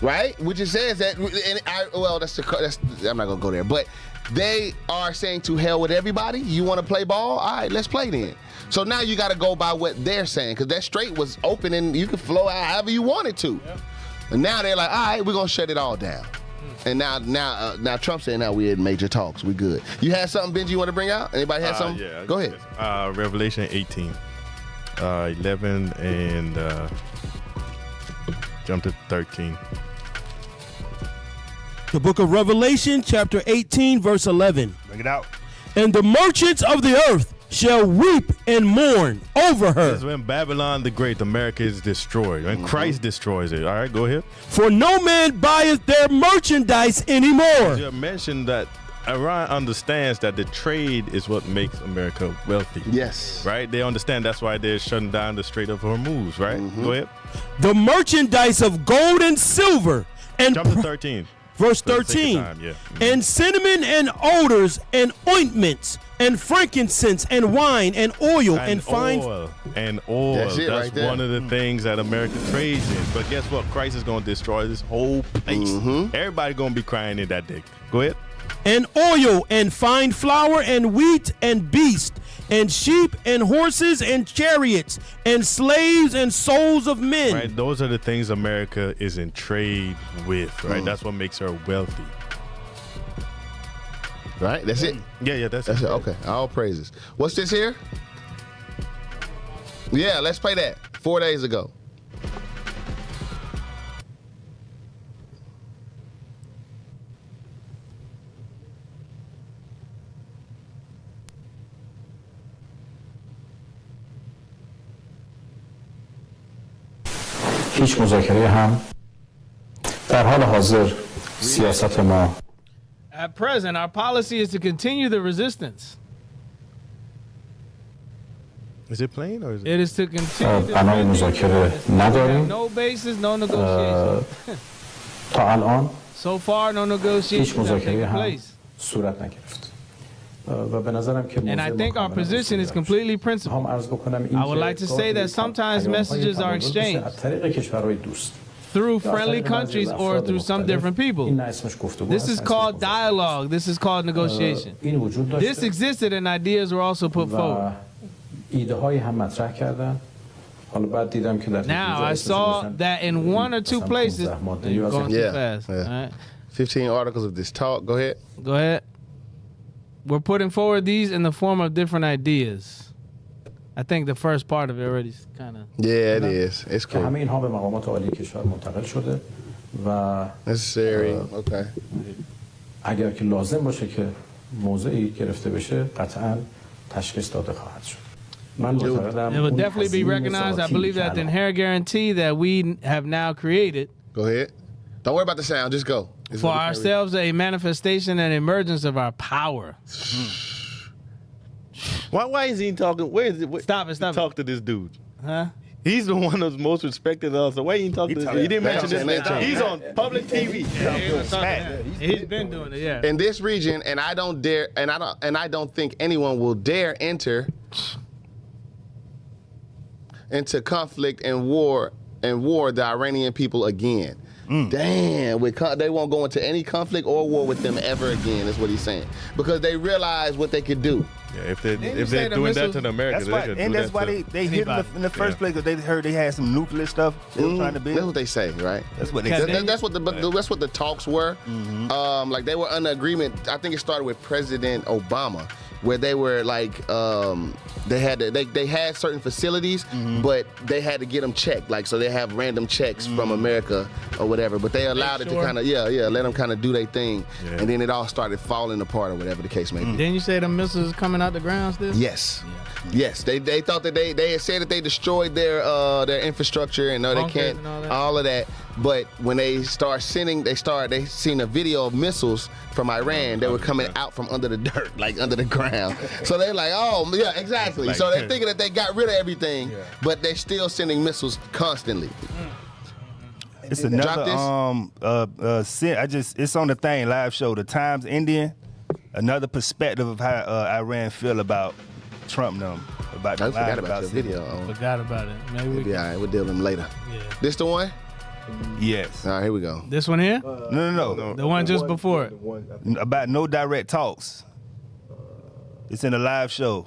right? Which it says that, I'm not gonna go there, but they are saying to hell with everybody. You want to play ball? All right, let's play then. So now you got to go by what they're saying, because that strait was open and you could flow out however you wanted to. Yep. And now they're like, all right, we're gonna shut it all down. And now Trump saying now we're in major talks. We good. You had something, Benji, you want to bring out? Anybody had something? Yeah. Go ahead. Revelation 18, 11, and jump to 13. The book of Revelation, chapter 18, verse 11. Bring it out. And the merchants of the earth shall weep and mourn over her. Because when Babylon the Great, America is destroyed. When Christ destroys it. All right, go ahead. For no man buyeth their merchandise anymore. You mentioned that Iran understands that the trade is what makes America wealthy. Yes. Right? They understand that's why they're shutting down the Strait of Hormuz, right? Go ahead. The merchandise of gold and silver. And jump to 13. Verse 13. And cinnamon and odors and ointments and frankincense and wine and oil and fine oil. And oil. That's right there. One of the things that America trades in. But guess what? Christ is going to destroy this whole place. Everybody going to be crying in that day. Go ahead. And oil and fine flour and wheat and beast and sheep and horses and chariots and slaves and souls of men. Right, those are the things America is in trade with, right? That's what makes her wealthy. Right, that's it? Yeah, that's it. Okay, all praises. What's this here? Yeah, let's play that. 4 days ago. هیچ مذاکره هم در حال حاضر سیاست ما At present, our policy is to continue the resistance. Is it plain or is it? It is to continue the بنای مذاکره نداریم no basis, no negotiation. تا الان So far, no هیچ negotiations have مذاکره taken هم place. صورت نگرفت و به نظرم که And I think our position is completely principled. I would like to say that sometimes messages are exchanged از طریق کشورهای دوست through friendly countries or through some different people. This is called dialogue. This is called negotiation. This existed and ideas were also put forward. ایده هایی هم مطرح کردن حالا بعد دیدم که در Now I saw that in one or two places, going too fast. All right. 15 articles of this talk. Go ahead. Go ahead. We're putting forward these in the form of different ideas. I think the first part of it already kind of. Yeah, it is. It's cool. همه اینها به مقامات عالی کشور منتقل شده و necessary. Okay. اگر که لازم باشه که موضعی گرفته بشه قطعاً تشخیص داده خواهد شد. It will definitely be recognized. I believe that the inherent guarantee that we have now created. Go ahead. Don't worry about the sound. Just go. For ourselves, a manifestation and emergence of our power. Why is he talking? Where is it? Stop it. Talk to this dude. Huh? He's the one that's most respected of us. So why you talking to this dude? He didn't mention this name. He's on public TV. He's been doing it, yeah. In this region, and I don't think anyone will dare enter into conflict and war the Iranian people again. Damn, they won't go into any conflict or war with them ever again, is what he's saying. Because they realize what they could do. Yeah, if they're doing that to the Americans, that's why they hit them in the first place, because they heard they had some nuclear stuff they were trying to build. That's what they say, right? That's what they say. That's what the talks were. Like they were under agreement. I think it started with President Obama, where they were like they had certain facilities, but they had to get them checked. Like, so they have random checks from America or whatever. But they allowed it to kind of let them kind of do their thing, and then it all started falling apart or whatever the case may be. Didn't you say the missiles coming out the ground still? Yes. Yes, they thought that they had said that they destroyed their infrastructure and no, they can't, all of that. But when they seen a video of missiles from Iran that were coming out from under the dirt, like under the ground. So they're like, oh yeah, exactly. Like, so they're thinking that they got rid of everything, but they're still sending missiles constantly. It's another it's on the thing live show, the Times Indian. Another perspective of how Iran feel about Trump them. I forgot about your video. Forgot about it. Maybe all right, we'll deal with them later. Yeah. This the one? Yes. All right, here we go. This one here? No. The one just before it. About no direct talks. It's in a live show.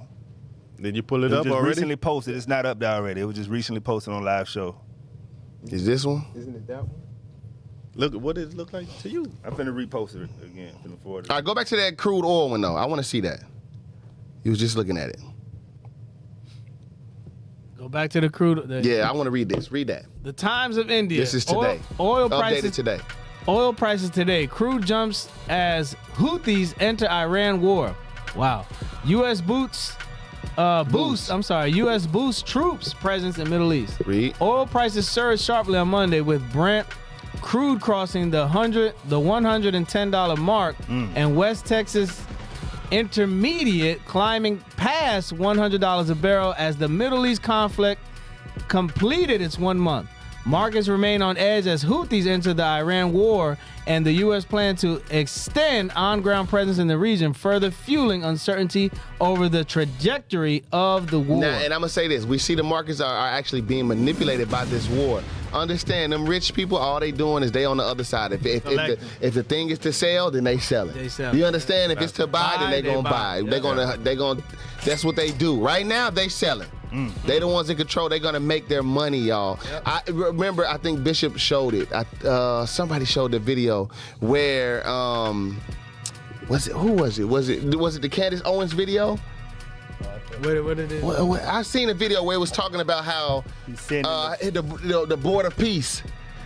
Did you pull it up just already? Recently posted. It's not up there already. It was just recently posted on live show. Is this one? Isn't it that one? Look, what does it look like to you? I'm finna repost it again. Finna forward it. All right, go back to that crude oil one though. I want to see that. You was just looking at it. Go back to the crude. Yeah, I want to read this. Read that. The Times of India. This is today. Oil Updated prices today. Oil prices today. Crude jumps as Houthis enter Iran war. Wow. U.S. boosts troops presence in Middle East. Read. Oil prices surged sharply on Monday with Brent crude crossing the $110 mark and West Texas Intermediate climbing past $100 a barrel as the Middle East conflict completed its 1 month. Markets remain on edge as Houthis enter the Iran war and the U.S. plan to extend on-ground presence in the region, further fueling uncertainty over the trajectory of the war. Now, and I'm going to say this. We see the markets are actually being manipulated by this war. Understand, them rich people, all they doing is they on the other side. If the thing is to sell, then they sell it. You understand? If it's to buy, then they going to buy. Yeah. That's what they do. Right now, they selling. They the ones in control. They're gonna make their money, y'all. I remember. I think Bishop showed it. Somebody showed the video where was it? Who was it? Was it the Candace Owens video? What did it? I seen a video where it was talking about how the board of peace.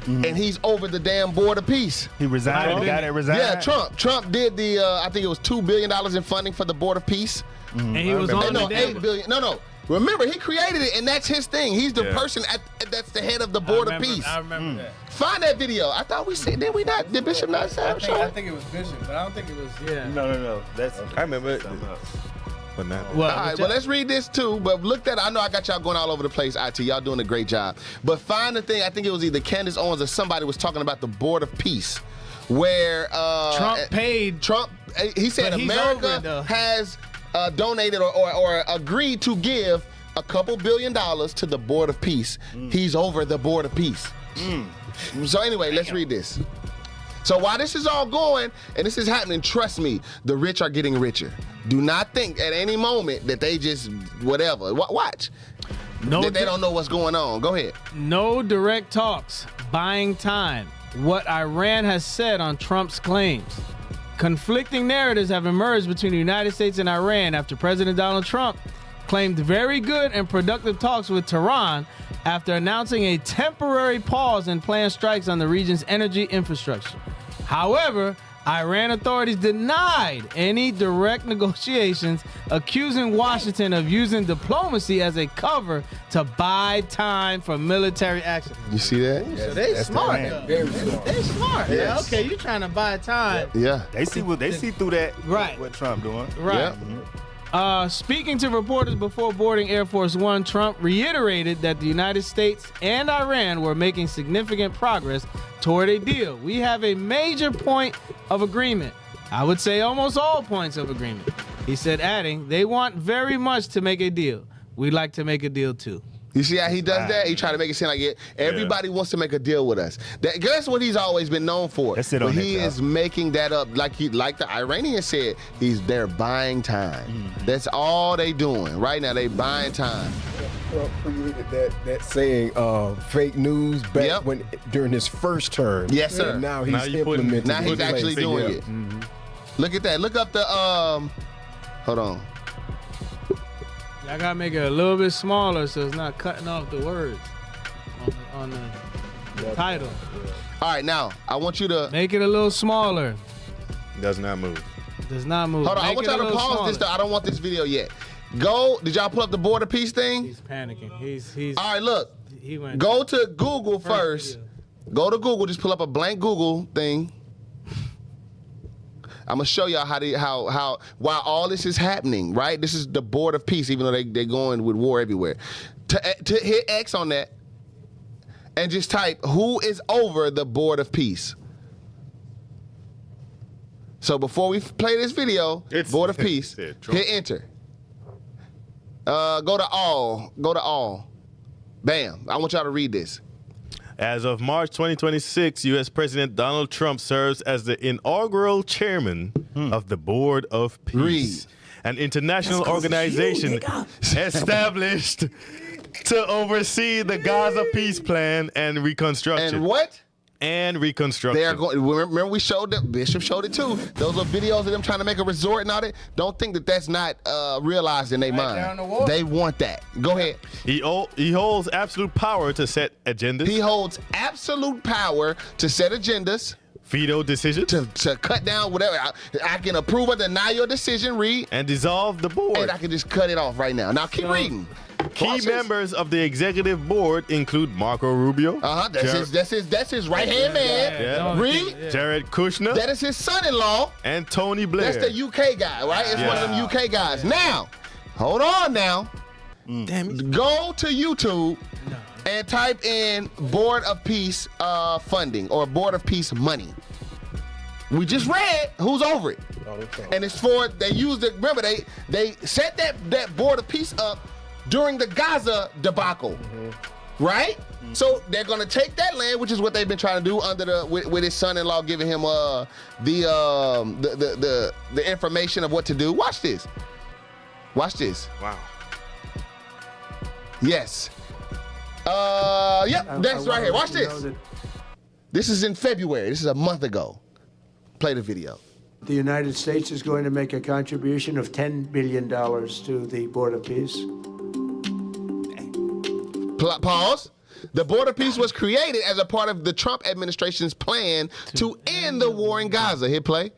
And he's over the damn board of peace. He resigned. The guy that resigned. Yeah, Trump did the. I think it was $2 billion in funding for the board of peace. And he was on the $8 billion. No. Remember, he created it, and that's his thing. He's the person that's the head of the board of peace. I remember that. Find that video. I thought we said. Did we not? Did Bishop not say? I think it was Bishop, but I don't think it was. Yeah. No. I remember it. But not. All right, well, let's read this too. But look at, I know I got y'all going all over the place, IT. Y'all doing a great job. But find the thing, I think it was either Candace Owens or somebody was talking about the Board of Peace, where he said America has donated or agreed to give a couple $2 billion to the Board of Peace. He's over the Board of Peace. So anyway, let's read this. So while this is all going, and this is happening, trust me, the rich are getting richer. Do not think at any moment that they just, whatever. Watch. That they don't know what's going on. Go ahead. No direct talks, buying time. What Iran has said on Trump's claims. Conflicting narratives have emerged between the United States and Iran after President Donald Trump claimed very good and productive talks with Tehran after announcing a temporary pause in planned strikes on the region's energy infrastructure. However, Iran authorities denied any direct negotiations, accusing Washington of using diplomacy as a cover to buy time for military action. You see that? So they smart. Very smart. They smart. Yes. Yeah, okay, you trying to buy time. Yeah. They see through that. Right. What Trump doing? Right. Speaking to reporters before boarding Air Force One, Trump reiterated that the United States and Iran were making significant progress toward a deal. We have a major point of agreement. I would say almost all points of agreement. He said, adding, they want very much to make a deal. We'd like to make a deal too. You see how he does that? He try to make it seem like everybody wants to make a deal with us. That's what he's always been known for. That's it but on he that, is making that up, like the Iranians said. They're buying time. That's all they doing right now. They buying time. Trump created that saying, fake news, back during his first term. Yes, sir. And now he's implementing. Now he's actually doing it. Look at that. Look up the hold on. I gotta make it a little bit smaller so it's not cutting off the words on the title. All right, now I want you to make it a little smaller. Does not move. Does not move. Hold on, I want y'all to pause this. I don't want this video yet. Go. Did y'all pull up the Board of Peace thing? He's panicking. He's. All right, look. He went. Go to Google first. Go to Google. Just pull up a blank Google thing. I'm gonna show y'all how while all this is happening, right? This is the Board of Peace, even though they're going with war everywhere. To hit X on that and just type who is over the Board of Peace. So before we play this video, Board of Peace, hit enter. Go to all. Go to all. Bam. I want y'all to read this. As of March 2026, U.S. President Donald Trump serves as the inaugural chairman of the Board of Peace, an international organization established to oversee the Gaza peace plan and reconstruction. And what? And reconstruction. They are going. Remember, we showed that. Bishop showed it too. Those are videos of them trying to make a resort and all that. Don't think that that's not realized in their mind. They want that. Go ahead. He holds absolute power to set agendas. He holds absolute power to set agendas. Veto decisions. To cut down whatever. I can approve or deny your decision. Read. And dissolve the board. And I can just cut it off right now. Now keep reading. Key members of the executive board include Marco Rubio. That's his right-hand man. Yeah. Read. Jared Kushner. That is his son-in-law. And Tony Blair. That's the UK guy, right? It's one of them UK guys. Now, hold on now. Go to YouTube and type in Board of Peace funding or Board of Peace money. We just read who's over it. And it's for, they used it, remember, they set that Board of Peace up during the Gaza debacle, right? So they're gonna take that land, which is what they've been trying to do under with his son-in-law giving him the information of what to do. Watch this. Watch this. Wow. Yes. Yep, that's right here. Watch this. This is in February. This is a month ago. Play the video. The United States is going to make a contribution of $10 billion to the Board of Peace. Pause. The Board of Peace was created as a part of the Trump administration's plan to end the war in Gaza. Hit play.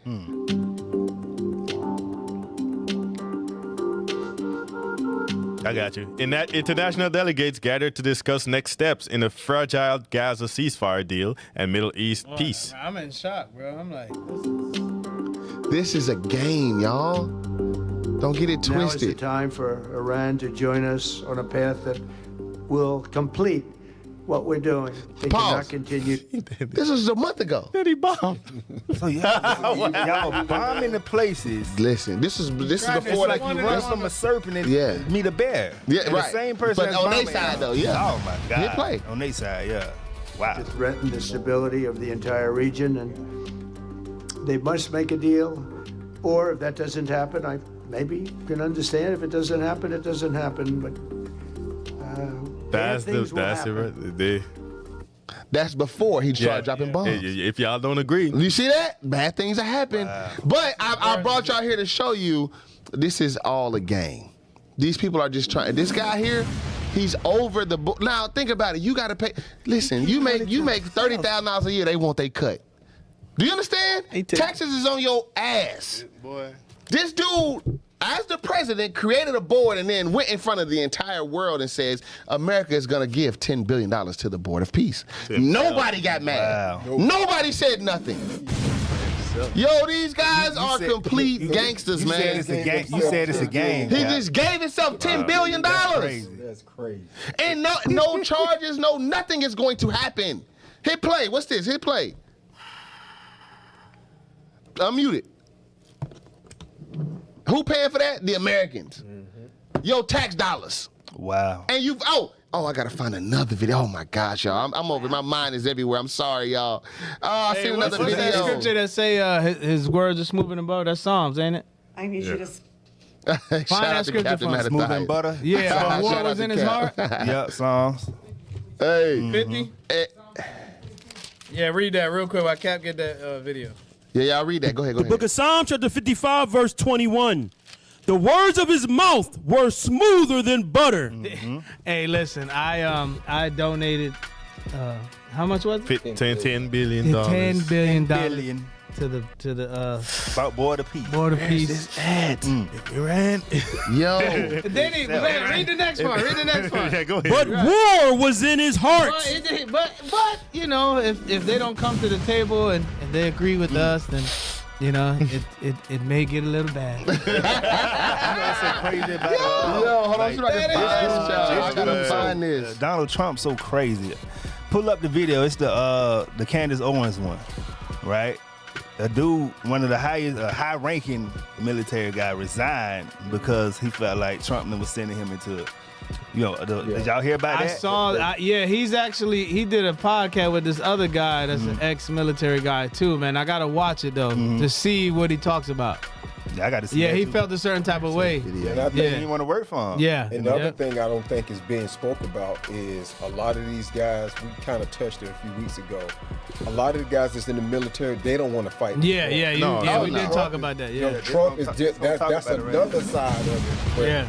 I got you. In that, international delegates gathered to discuss next steps in a fragile Gaza ceasefire deal and Middle East peace. I'm in shock, bro. I'm like, this is a game, y'all. Don't get it twisted. Now is the time for Iran to join us on a path that will complete what we're doing. They cannot continue. This was a month ago. Then he bombed. So y'all bombing the places. Listen, this is before like you run from a serpent and meet a bear. Yeah, and right. The same person. But on their side, though, yeah. Oh my God. Hit play. On their side, yeah. Wow. To threaten the stability of the entire region, and they must make a deal. Or if that doesn't happen, I maybe can understand. If it doesn't happen, it doesn't happen. But that's before he started dropping bombs. If y'all don't agree. You see that? Bad things are happening. Wow. But I brought y'all here to show you this is all a game. These people are just trying. This guy here, he's over the book. Now think about it. You got to pay. Listen, you make $30,000 a year. They want they cut. Do you understand? Texas is on your ass. Boy. This dude, as the president, created a board and then went in front of the entire world and says, America is going to give $10 billion to the Board of Peace. Nobody got mad. Wow. Nobody said nothing. Yo, these guys are complete gangsters, man. You said it's a game. He just gave himself $10 billion. That's crazy. And no charges, no nothing is going to happen. Hit play. What's this? Hit play. Unmute it. Who paying for that? The Americans. Yo, tax dollars. Wow. And I gotta find another video. Oh my gosh, y'all. I'm over. My mind is everywhere. I'm sorry, y'all. I seen another video. What's that scripture that say his words are smooth and butter? That's Psalms, ain't it? I need you to. Find that scripture for us. Smooth and butter. Yeah, but war was in his heart. Yep, Psalms. Hey. 50? Yeah, read that real quick while Cap get that video. Yeah, I'll read that. Go ahead. The book of Psalms, chapter 55, verse 21. The words of his mouth were smoother than butter. Hey, listen, I donated, how much was it? $10 billion. $10 billion to the about Board of Peace. Board of Peace. Iran. Yo. Read the next one. Read the next one. Yeah, go ahead. But war was in his heart. But you know, if they don't come to the table and they agree with us, then you know it may get a little bad. Hold on, I gotta find this. Donald Trump's so crazy. Pull up the video. It's the Candace Owens one, right? A dude, one of the high-ranking military guy, resigned because he felt like Trump was sending him into, did y'all hear about that? I saw, he did a podcast with this other guy that's an ex-military guy too, man. I gotta watch it though to see what he talks about. Yeah, I got to see. Yeah, he felt a certain type of way. And I think he want to work for him. Yeah. And the other thing I don't think is being spoke about is a lot of these guys. We kind of touched it a few weeks ago. A lot of the guys that's in the military, they don't want to fight. We did talk about that. Yeah, Trump is just that's another side of it.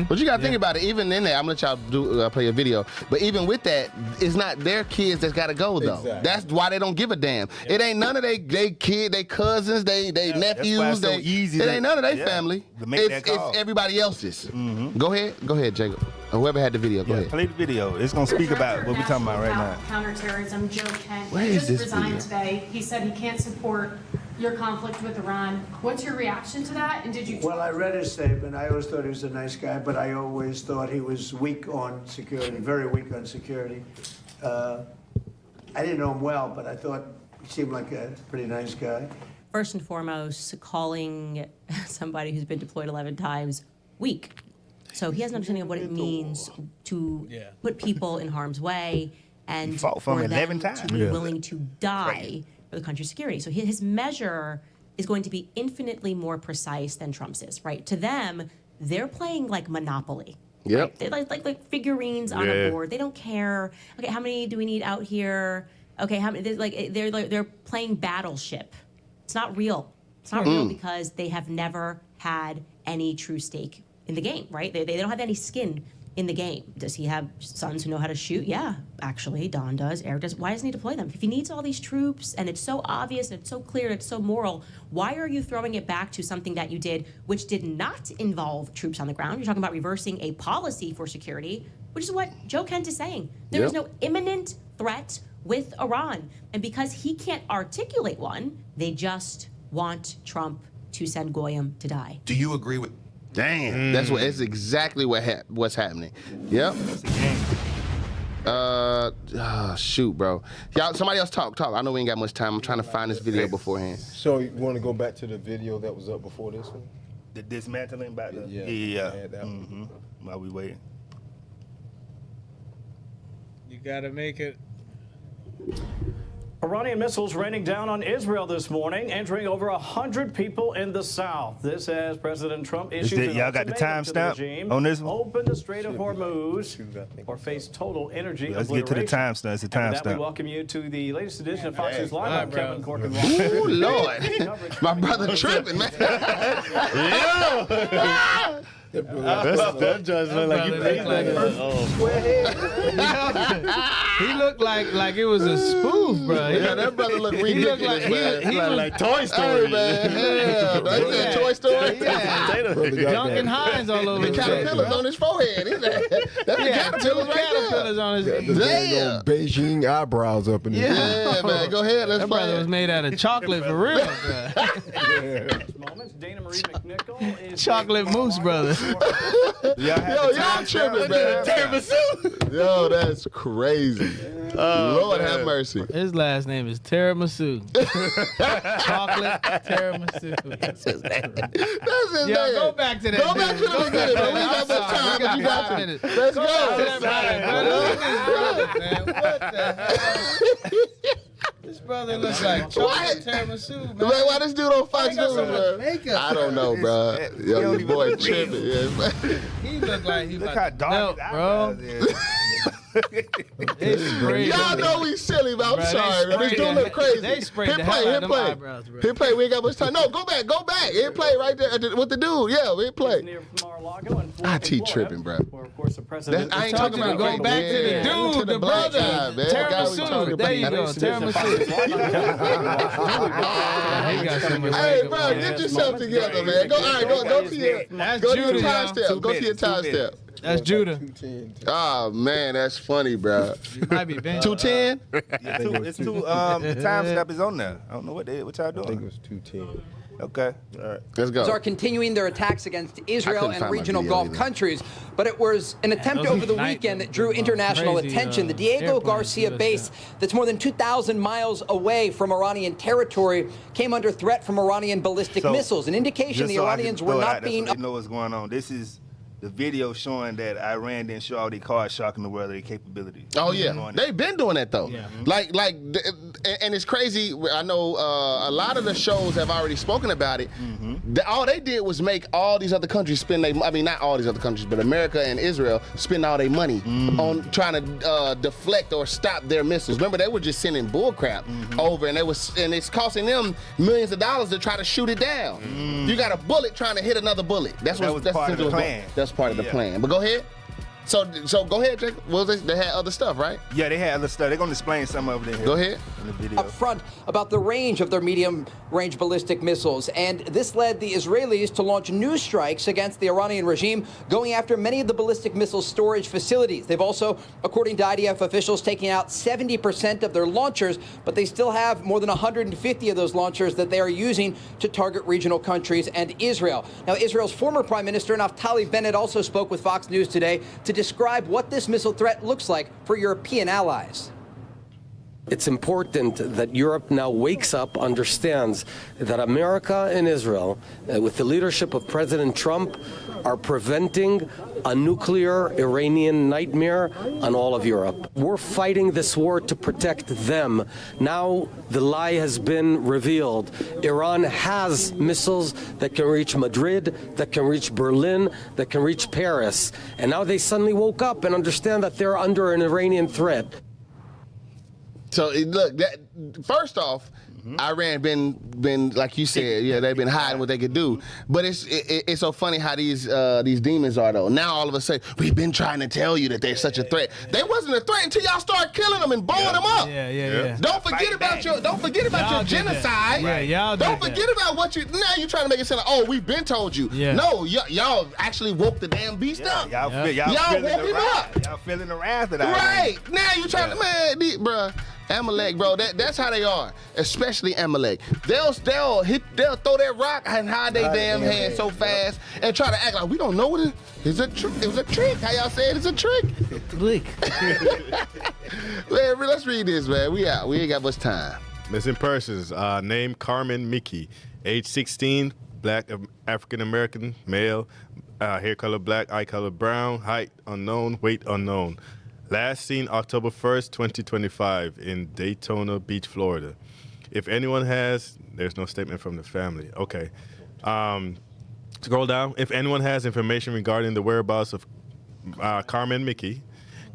But you gotta think about it. Even in there, I'm gonna let y'all play a video. But even with that, it's not their kids that's gotta go though. Exactly. That's why they don't give a damn. It ain't none of they kid, they cousins, they nephews. It ain't none of their family. It's everybody else's. Go ahead, Jacob. Whoever had the video, go ahead. Play the video. It's gonna speak about what we're talking about right now. Counterterrorism. Joe Kent just resigned today. He said he can't support your conflict with Iran. What's your reaction to that? And did you? Well, I read his statement. I always thought he was a nice guy, but I always thought he was weak on security, very weak on security. I didn't know him well, but I thought he seemed like a pretty nice guy. First and foremost, calling somebody who's been deployed 11 times weak. So he has an understanding of what it means to put people in harm's way and for them to be willing to die for the country's security. So his measure is going to be infinitely more precise than Trump's is, right? To them, they're playing like Monopoly. Yep. They're like figurines on a board. They don't care. Okay, how many do we need out here? Okay, how many? They're playing Battleship. It's not real. It's not real because they have never had any true stake in the game, right? They don't have any skin in the game. Does he have sons who know how to shoot? Yeah, actually, Don does, Eric does. Why doesn't he deploy them? If he needs all these troops and it's so obvious and it's so clear and it's so moral, why are you throwing it back to something that you did which did not involve troops on the ground? You're talking about reversing a policy for security, which is what Joe Kent is saying. There is no imminent threat with Iran. And because he can't articulate one, they just want Trump to send Goyim to die. Do you agree with? Damn, that's exactly what's happening. Yep. Shoot, bro. Y'all, somebody else talk. I know we ain't got much time. I'm trying to find this video beforehand. So you want to go back to the video that was up before this one? The dismantling back there? Yeah. While we waiting. You gotta make it. Iranian missiles raining down on Israel this morning, injuring over 100 people in the south. This as President Trump issued y'all got the timestamp on this one? Open the Strait of Hormuz or face total energy Let's get to the timestamp. It's a timestamp. We welcome you to the latest edition of Fox News Live. I'm Kevin Corkin. Ooh, Lord. My brother tripping, man. That judge look like you paid like square head. He looked like it was a spoof, bro. Yeah, that brother looked ridiculous, man. He was like Toy Story. Hey, man. Yeah, right there, Toy Story. Yeah. Duncan Hines all over the caterpillars on his forehead. That's the caterpillars right caterpillars on his Damn. Beijing eyebrows up in his Yeah, man. Go ahead. Let's That play. brother was made out of chocolate for real, bro. Chocolate mousse, brother. Yo, y'all tripping, man. Tiramisu. Yo, that's crazy. Lord have mercy. His last name is Tiramisu. Chocolate Tiramisu. That's his name. Go back to that. Go back to the beginning, man. We ain't got much time, but you got to. Let's go. What the hell? This brother looks like chocolate tiramisu, man. Why this dude on Fox News, so much bro? makeup? I don't know, bro. Yo, your boy tripping. Yeah. He look like he Look about how to dark melt, his eyebrows is. It's crazy. Y'all know we silly, but I'm Bro, they sorry. This sprayed dude the- look crazy. they sprayed Hit the play, hell out hit of play. them eyebrows, bro. Hit play. We ain't got much time. No, go back. Hit play right there with the dude. Yeah, hit play. IT tripping, bro. I ain't talking about go back to the dude, the black brother. guy, man. Tiramisu. There you go. Tiramisu. He got so much Hey, makeup bro, on. get yourself together, man. Go to your Judah, time y'all. step. Go to your time step. That's Judah. Oh man, that's funny, bro. Might be Ben. 210. It's two. The time step is on there. I don't know what y'all doing. I think it was 210. Okay. All right. Let's go. Are continuing their attacks against Israel couldn't and find my regional video Gulf either. countries. But it was an attempt over the weekend that drew international attention. The Diego Garcia base that's more than 2,000 miles away from Iranian territory came under threat from Iranian ballistic missiles, an indication Just the so I Iranians can were throw it not out there being... so they know what's going on. This is the video showing that Iran didn't show all their cards, shocking the world of their capability. Oh yeah, they've been doing that though. Like, and it's crazy. I know a lot of the shows have already spoken about it. All they did was make all these other countries spend I mean, not all these other countries, but America and Israel spend all their money on trying to deflect or stop their missiles. Remember, they were just sending bullcrap over, and it's costing them millions of dollars to try to shoot it down. You got a bullet trying to hit another bullet. That's part of the plan. That's part of the plan. But go ahead. So go ahead, Jacob. What was they had other stuff, right? Yeah, they had other stuff. They're gonna explain some of it in here. Go ahead. In the video. Up front about the range of their medium-range ballistic missiles, and this led the Israelis to launch new strikes against the Iranian regime, going after many of the ballistic missile storage facilities. They've also, according to IDF officials, taken out 70% of their launchers, but they still have more than 150 of those launchers that they are using to target regional countries and Israel. Now, Israel's former Prime Minister Naftali Bennett also spoke with Fox News today to describe what this missile threat looks like for European allies. It's important that Europe now wakes up, understands that America and Israel, with the leadership of President Trump, are preventing a nuclear Iranian nightmare on all of Europe. We're fighting this war to protect them. Now the lie has been revealed. Iran has missiles that can reach Madrid, that can reach Berlin, that can reach Paris. And now they suddenly woke up and understand that they're under an Iranian threat. So look, first off, Iran been like you said, yeah, they've been hiding what they could do. But it's so funny how these demons are though. Now all of a sudden, we've been trying to tell you that they're such a threat. They wasn't a threat until y'all start killing them and blowing them up. Yeah. Don't forget about your genocide. Yeah, y'all did Don't forget about what now you're trying to make it sound like, oh, we've been told you. Yeah. No, y'all actually woke the damn beast up. Y'all woke him up. Y'all feeling the wrath of that. Right. Now you trying to, man, bruh. Amalek, bro, that's how they are, especially Amalek. They'll throw that rock and hide their damn hand so fast and try to act like we don't know what it is. It was a trick. How y'all say it? It's a trick. Man, let's read this, man. We out. We ain't got much time. Missing persons. Name Carmen Mickey. Age 16. Black African American male. Hair color black. Eye color brown. Height unknown. Weight unknown. Last seen October 1st, 2025 in Daytona Beach, Florida. If anyone has, there's no statement from the family. Okay. Scroll down. If anyone has information regarding the whereabouts of Carmen Mickey,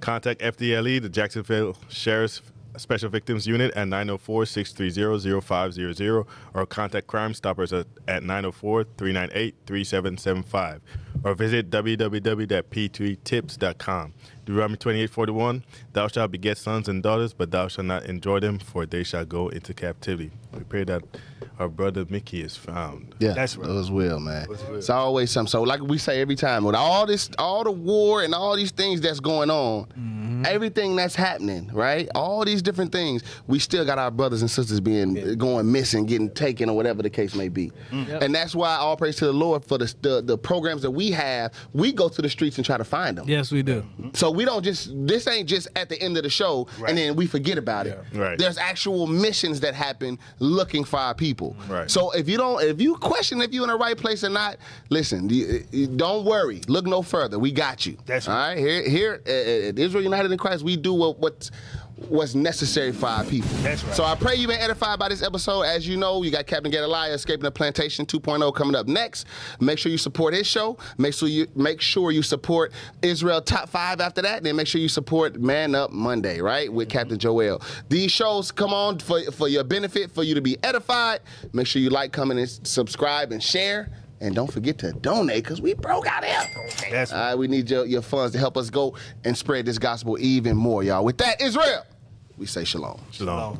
contact FDLE, the Jacksonville Sheriff's Special Victims Unit at 904-630-0500 or contact Crime Stoppers at 904-398-3775 or visit www.p3tips.com. Deuteronomy 28:41. Thou shalt beget sons and daughters, but thou shalt not enjoy them, for they shall go into captivity. We pray that our brother Mickey is found. Yeah, that's right. As well, man. It's always something. So like we say every time, with all the war and all these things that's going on, everything that's happening, right? All these different things, we still got our brothers and sisters going missing, getting taken, or whatever the case may be. And that's why all praise to the Lord for the programs that we have. We go to the streets and try to find them. Yes, we do. So we don't this ain't just at the end of the show and then we forget about it. Right. There's actual missions that happen looking for our people. Right. So if you question if you're in the right place or not, listen, don't worry. Look no further. We got you. That's right. All right. Here at Israel United in Christ, we do what's necessary for our people. That's right. So I pray you've been edified by this episode. As you know, you got Captain Gedaliah Escaping the Plantation 2.0 coming up next. Make sure you support his show. Make sure you support Israel Top 5 after that. And then make sure you support Man Up Monday, right, with Captain Joel. These shows come on for your benefit, for you to be edified. Make sure you like, comment, and subscribe and share. And don't forget to donate, because we broke out here. That's all right, we need your funds to help us go and spread this gospel even more, y'all. With that, Israel, we say shalom. Shalom.